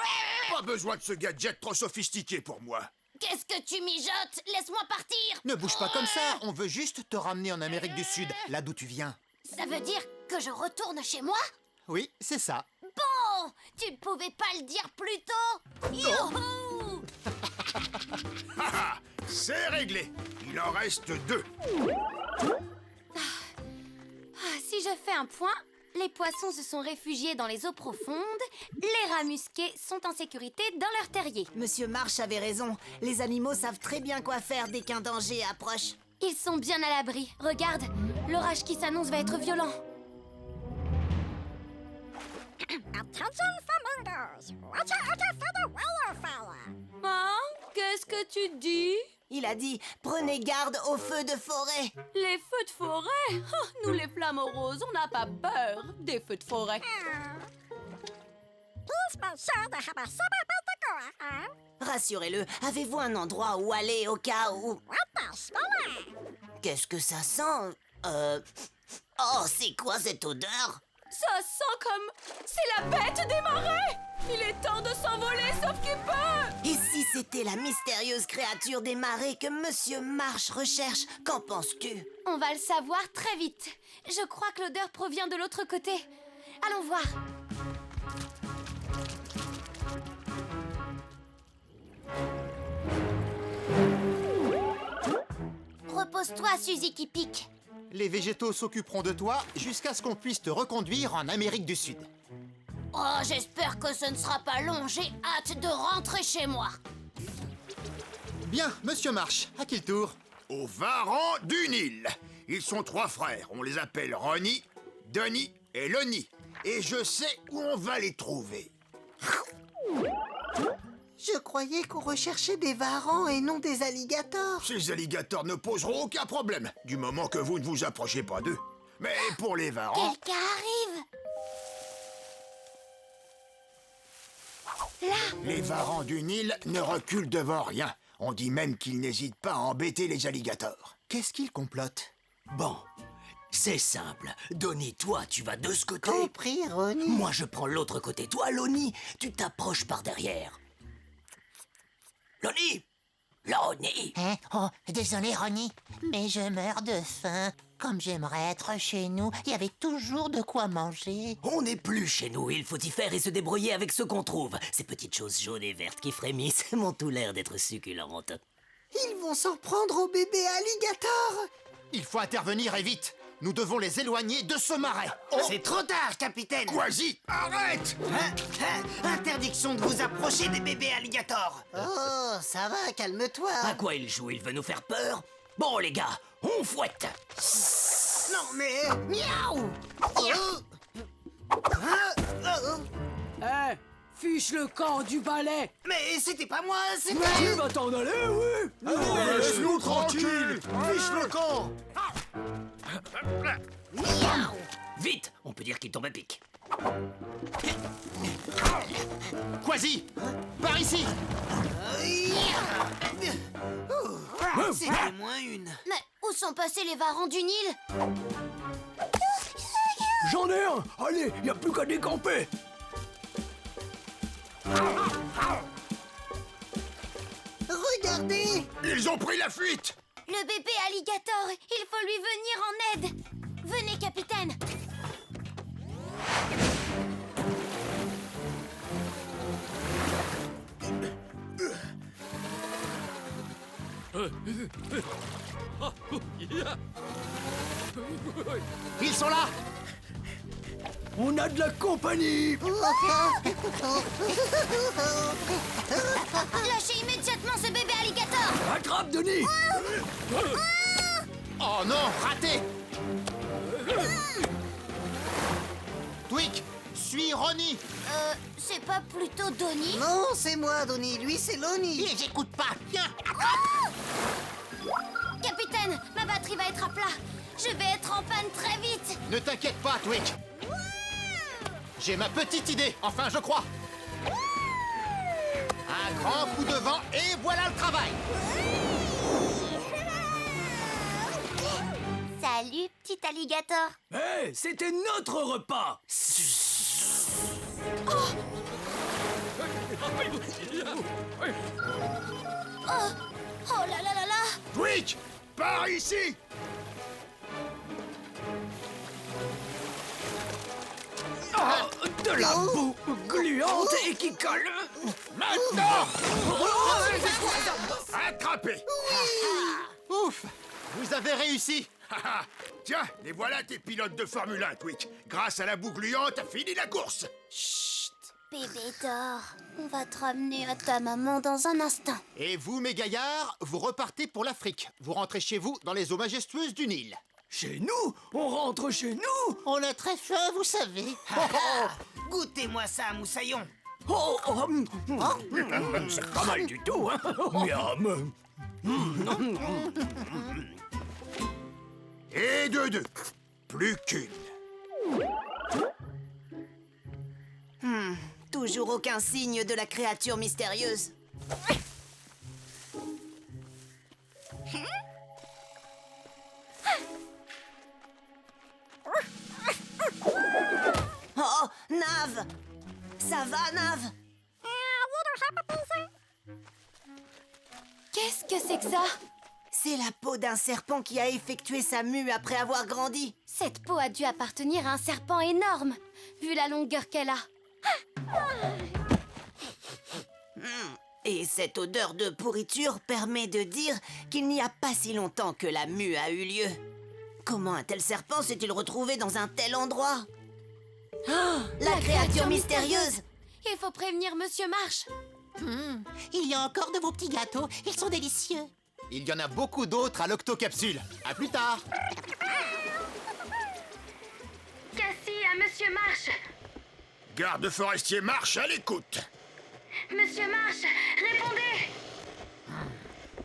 Pas besoin de ce gadget trop sophistiqué pour moi. Qu'est-ce que tu mijotes? Laisse-moi partir. Ne bouge pas comme ça, on veut juste te ramener en Amérique du Sud, là d'où tu viens. Ça veut dire que je retourne chez moi? Oui, c'est ça. Bon, tu ne pouvais pas le dire plus tôt. Youhou! Haha, c'est réglé. Il en reste 2. Si je fais un point, les poissons se sont réfugiés dans les eaux profondes, les rats musqués sont en sécurité dans leur terrier. Monsieur Marsh avait raison. Les animaux savent très bien quoi faire dès qu'un danger approche. Ils sont bien à l'abri. Regarde, l'orage qui s'annonce va être violent. Attention, flamingos! Watch out for the wildfire! Hein? Qu'est-ce que tu dis? Il a dit « Prenez garde aux feux de forêt ». Les feux de forêt? Oh, nous les flamants roses, on n'a pas peur des feux de forêt. Rassurez-le, avez-vous un endroit où aller au cas où... Qu'est-ce que ça sent? Oh, c'est quoi cette odeur? Ça sent comme... C'est la bête des marais! Il est temps de s'envoler, sauf qu'il peut! Et si c'était la mystérieuse créature des marais que Monsieur Marsh recherche, qu'en penses-tu? On va le savoir très vite. Je crois que l'odeur provient de l'autre côté. Allons voir. Repose-toi, Suzy qui pique. Les végétaux s'occuperont de toi jusqu'à ce qu'on puisse te reconduire en Amérique du Sud. Oh, j'espère que ce ne sera pas long. J'ai hâte de rentrer chez moi. Bien, Monsieur Marsh, à qui le tour? Aux varans du Nil. Ils sont 3 frères. On les appelle Ronnie, Donnie et Lonnie. Et je sais où on va les trouver. Je croyais qu'on recherchait des varans et non des alligators. Ces alligators ne poseront aucun problème, du moment que vous ne vous approchez pas d'eux. Mais pour les varans... Quelqu'un arrive. Là. Les varans du Nil ne reculent devant rien. On dit même qu'ils n'hésitent pas à embêter les alligators. Qu'est-ce qu'ils complotent? Bon, C'est simple. Donnie, toi, tu vas de ce côté. Compris, Ronnie. Moi, je prends l'autre côté. Toi, Lonnie, tu t'approches par derrière. Lonnie! Lonnie! Hein? Oh, désolé, Ronnie, mais je meurs de faim. Comme j'aimerais être chez nous, il y avait toujours de quoi manger. On n'est plus chez nous, il faut y faire et se débrouiller avec ce qu'on trouve. Ces petites choses jaunes et vertes qui frémissent m'ont tout l'air d'être succulentes. Ils vont s'en prendre au bébé alligator. Il faut intervenir et vite. Nous devons les éloigner de ce marais. Oh. C'est trop tard, capitaine. Quasi, arrête! Interdiction de vous approcher des bébés alligators. Oh, ça va, calme-toi. À quoi il joue? Il veut nous faire peur? Bon, les gars, on fouette. Non, mais... Miaou. Fiche le camp du balai. Mais c'était pas moi, c'était... Tu vas t'en aller, oui. Laisse-nous tranquille. Fiche le camp. Vite, on peut dire qu'il tombe à pic. Quasi, par ici. C'était moins une. Mais où sont passés les varans du Nil? J'en ai un. Allez, y a plus qu'à décamper. Regardez. Ils ont pris la fuite. Le bébé alligator, il faut lui venir en aide. Venez, capitaine. Ils sont là. On a de la compagnie. Lâchez immédiatement ce bébé alligator. Attrape, Denis. Oh non, raté. Twig, suis Ronnie. C'est pas plutôt Donnie? Non, c'est moi, Donnie. Lui, c'est Lonnie. Et j'écoute pas. Tiens. Capitaine, ma batterie va être à plat. Je vais être en panne très vite. Ne t'inquiète pas, Twig. J'ai ma petite idée, enfin je crois. Un grand coup de vent et voilà le travail. Salut, petit alligator. Hé, c'était notre repas. Oh là là là là. Twig, par ici. De la boue gluante et qui colle. Maintenant. Attrapé. Ouf, vous avez réussi. Tiens, les voilà tes pilotes de Formule 1, Twig. Grâce à la boue gluante, finis la course. Chut. Bébé d'or, on va te ramener à ta maman dans un instant. Et vous, mes gaillards, vous repartez pour l'Afrique. Vous rentrez chez vous dans les eaux majestueuses du Nil. Chez nous? On rentre chez nous? On a très faim, vous savez. Goûtez-moi ça, moussaillon. C'est pas mal du tout, hein? Miam. Et de deux. Plus qu'une. Toujours aucun signe de la créature mystérieuse. Oh, Nav! Ça va, Nav? Qu'est-ce que c'est que ça? C'est la peau d'un serpent qui a effectué sa mue après avoir grandi. Cette peau a dû appartenir à un serpent énorme, vu la longueur qu'elle a. Et cette odeur de pourriture permet de dire qu'il n'y a pas si longtemps que la mue a eu lieu. Comment un tel serpent s'est-il retrouvé dans un tel endroit? La créature mystérieuse! Il faut prévenir Monsieur Marsh. Il y a encore de vos petits gâteaux. Ils sont délicieux. Il y en a beaucoup d'autres à l'octocapsule. À plus tard. Cassie à Monsieur Marsh. Garde forestier Marsh à l'écoute. Monsieur Marsh, répondez!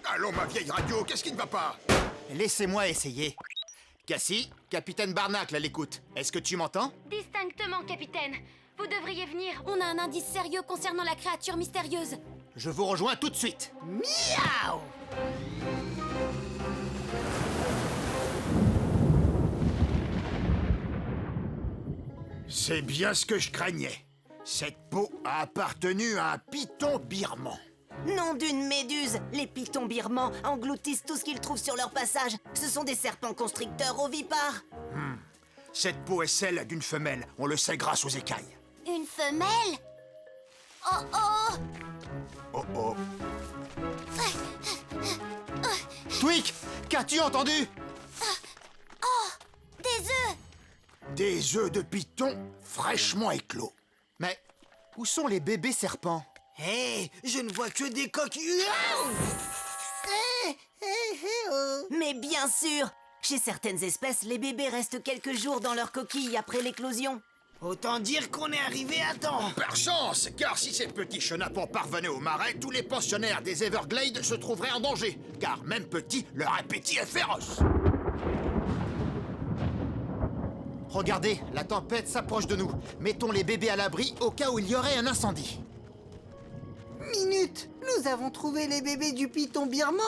Allons, ma vieille radio, qu'est-ce qui ne va pas? Laissez-moi essayer. Cassie, capitaine Barnacle à l'écoute. Est-ce que tu m'entends? Distinctement, capitaine. Vous devriez venir. On a un indice sérieux concernant la créature mystérieuse. Je vous rejoins tout de suite. Miaou. C'est bien ce que je craignais. Cette peau a appartenu à un python birman. Nom d'une méduse, les pythons birmans engloutissent tout ce qu'ils trouvent sur leur passage. Ce sont des serpents constricteurs ovipares. Cette peau est celle d'une femelle, on le sait grâce aux écailles. Une femelle? Oh oh! Oh oh. Tweak, qu'as-tu entendu? Oh! Des œufs! Des œufs de python fraîchement éclos. Mais où sont les bébés serpents? Hé, je ne vois que des coques. Mais bien sûr! Chez certaines espèces, les bébés restent quelques jours dans leur coquille après l'éclosion. Autant dire qu'on est arrivé à temps. Par chance, car si ces petits chenapans parvenaient au marais, tous les pensionnaires des Everglades se trouveraient en danger. Car même petits, leur appétit est féroce. Regardez, la tempête s'approche de nous. Mettons les bébés à l'abri au cas où il y aurait un incendie. Minute, nous avons trouvé les bébés du python birman.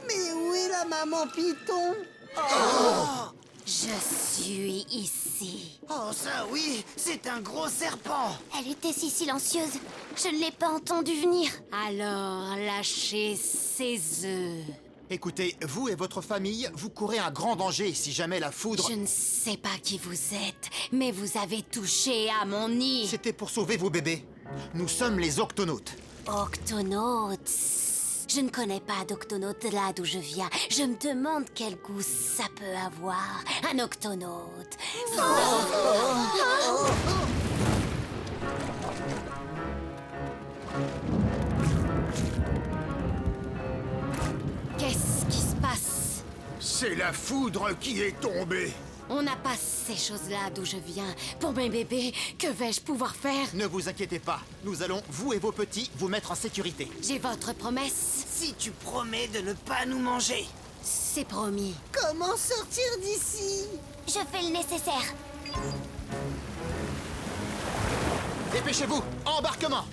Mais où est la maman python? Oh! Je suis ici. Oh ça oui, c'est un gros serpent. Elle était si silencieuse, je ne l'ai pas entendue venir. Alors, lâchez ces œufs. Écoutez, vous et votre famille, vous courez un grand danger si jamais la foudre... Je ne sais pas qui vous êtes, mais vous avez touché à mon nid. C'était pour sauver vos bébés. Nous sommes les octonautes. Octonautes. Je ne connais pas d'octonautes là d'où je viens. Je me demande quel goût ça peut avoir. Un octonaute. Qu'est-ce qui se passe? C'est la foudre qui est tombée. On n'a pas ces choses-là d'où je viens. Pour mes bébés, que vais-je pouvoir faire? Ne vous inquiétez pas, nous allons, vous et vos petits, vous mettre en sécurité. J'ai votre promesse. Si tu promets de ne pas nous manger. C'est promis. Comment sortir d'ici? Je fais le nécessaire. Dépêchez-vous, embarquement.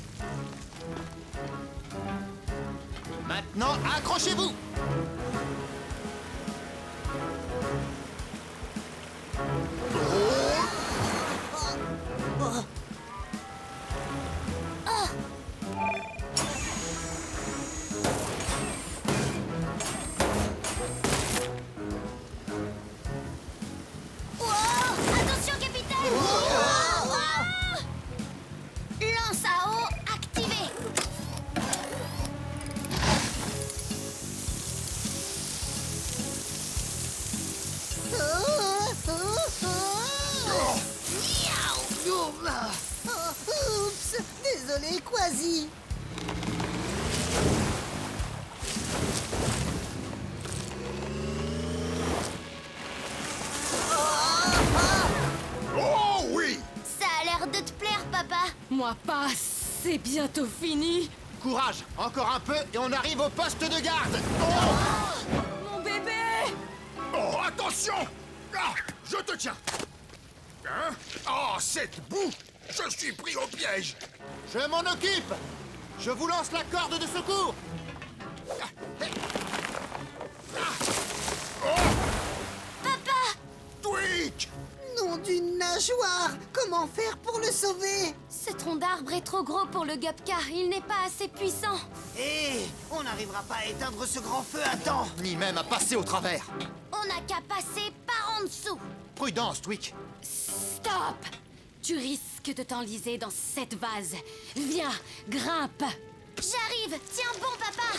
Maintenant, accrochez-vous. Attention, capitaine! Lance à eau activée. Oups, désolé, Quasi. Oh oui! Ça a l'air de te plaire, papa. Moi pas, c'est bientôt fini. Courage, encore un peu et on arrive au poste de garde. Mon bébé! Oh, attention! Ah, je te tiens. Hein? Oh, cette boue! Je suis pris au piège. Je m'en occupe. Je vous lance la corde de secours. Papa! Tweak! Nom d'une nageoire. Comment faire pour le sauver? Ce tronc d'arbre est trop gros pour le Gupka. Il n'est pas assez puissant. Hé, on n'arrivera pas à éteindre ce grand feu à temps. Ni même à passer au travers. On n'a qu'à passer par en dessous. Prudence, Tweak. Stop! Tu risques de t'enliser dans cette vase. Viens, grimpe. J'arrive. Tiens bon, papa.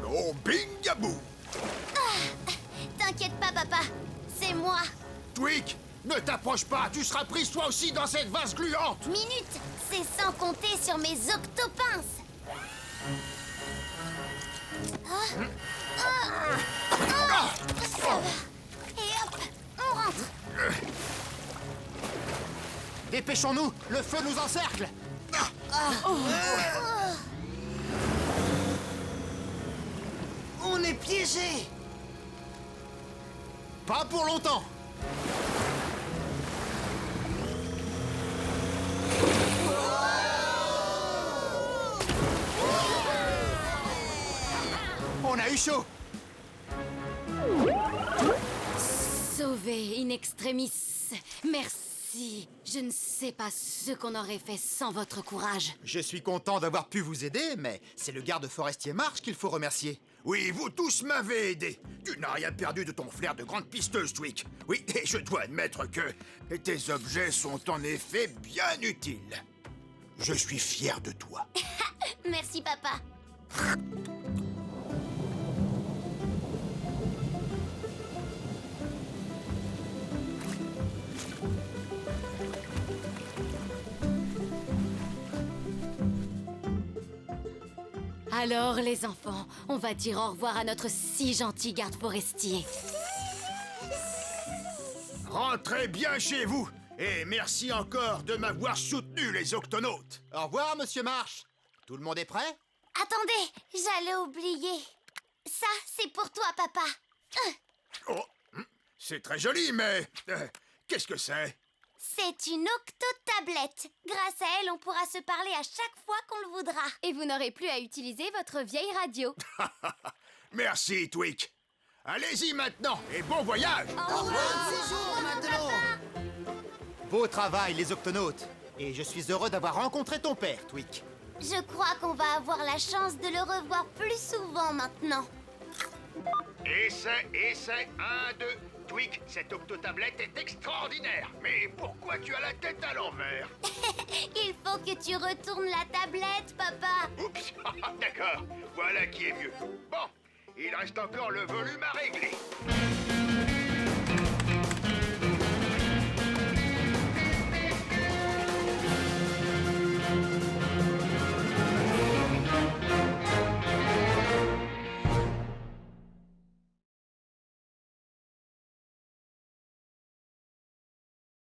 Oh, bingabou! T'inquiète pas, papa. C'est moi. Tweak, ne t'approche pas, tu seras prise toi aussi dans cette vase gluante! Minute, c'est sans compter sur mes octopinces. Ça va. Et hop, on rentre. Dépêchons-nous, le feu nous encercle. On est piégés. Pas pour longtemps. On a eu chaud. Sauvé in extremis. Merci. Je ne sais pas ce qu'on aurait fait sans votre courage. Je suis content d'avoir pu vous aider, mais c'est le garde forestier Marche qu'il faut remercier. Oui, vous tous m'avez aidé. Tu n'as rien perdu de ton flair de grande pisteuse, Twig. Oui, et je dois admettre que tes objets sont en effet bien utiles. Je suis fier de toi. Merci, papa. Alors, les enfants, on va dire au revoir à notre si gentil garde forestier. Rentrez bien chez vous. Et merci encore de m'avoir soutenu, les octonautes. Au revoir, monsieur Marche. Tout le monde est prêt? Attendez, j'allais oublier. Ça, c'est pour toi, papa. Oh, c'est très joli, mais qu'est-ce que c'est? C'est une octotablette. Grâce à elle, on pourra se parler à chaque fois qu'on le voudra. Et vous n'aurez plus à utiliser votre vieille radio. Merci, Twig. Allez-y maintenant et bon voyage. Au revoir, séjour, maintenant. Beau travail, les octonautes. Et je suis heureux d'avoir rencontré ton père, Twig. Je crois qu'on va avoir la chance de le revoir plus souvent maintenant. Essai, 1, 2. Twig, cette octotablette est extraordinaire. Mais pourquoi tu as la tête à l'envers? Il faut que tu retournes la tablette, papa. Oups, d'accord. Voilà qui est mieux. Bon, il reste encore le volume à régler.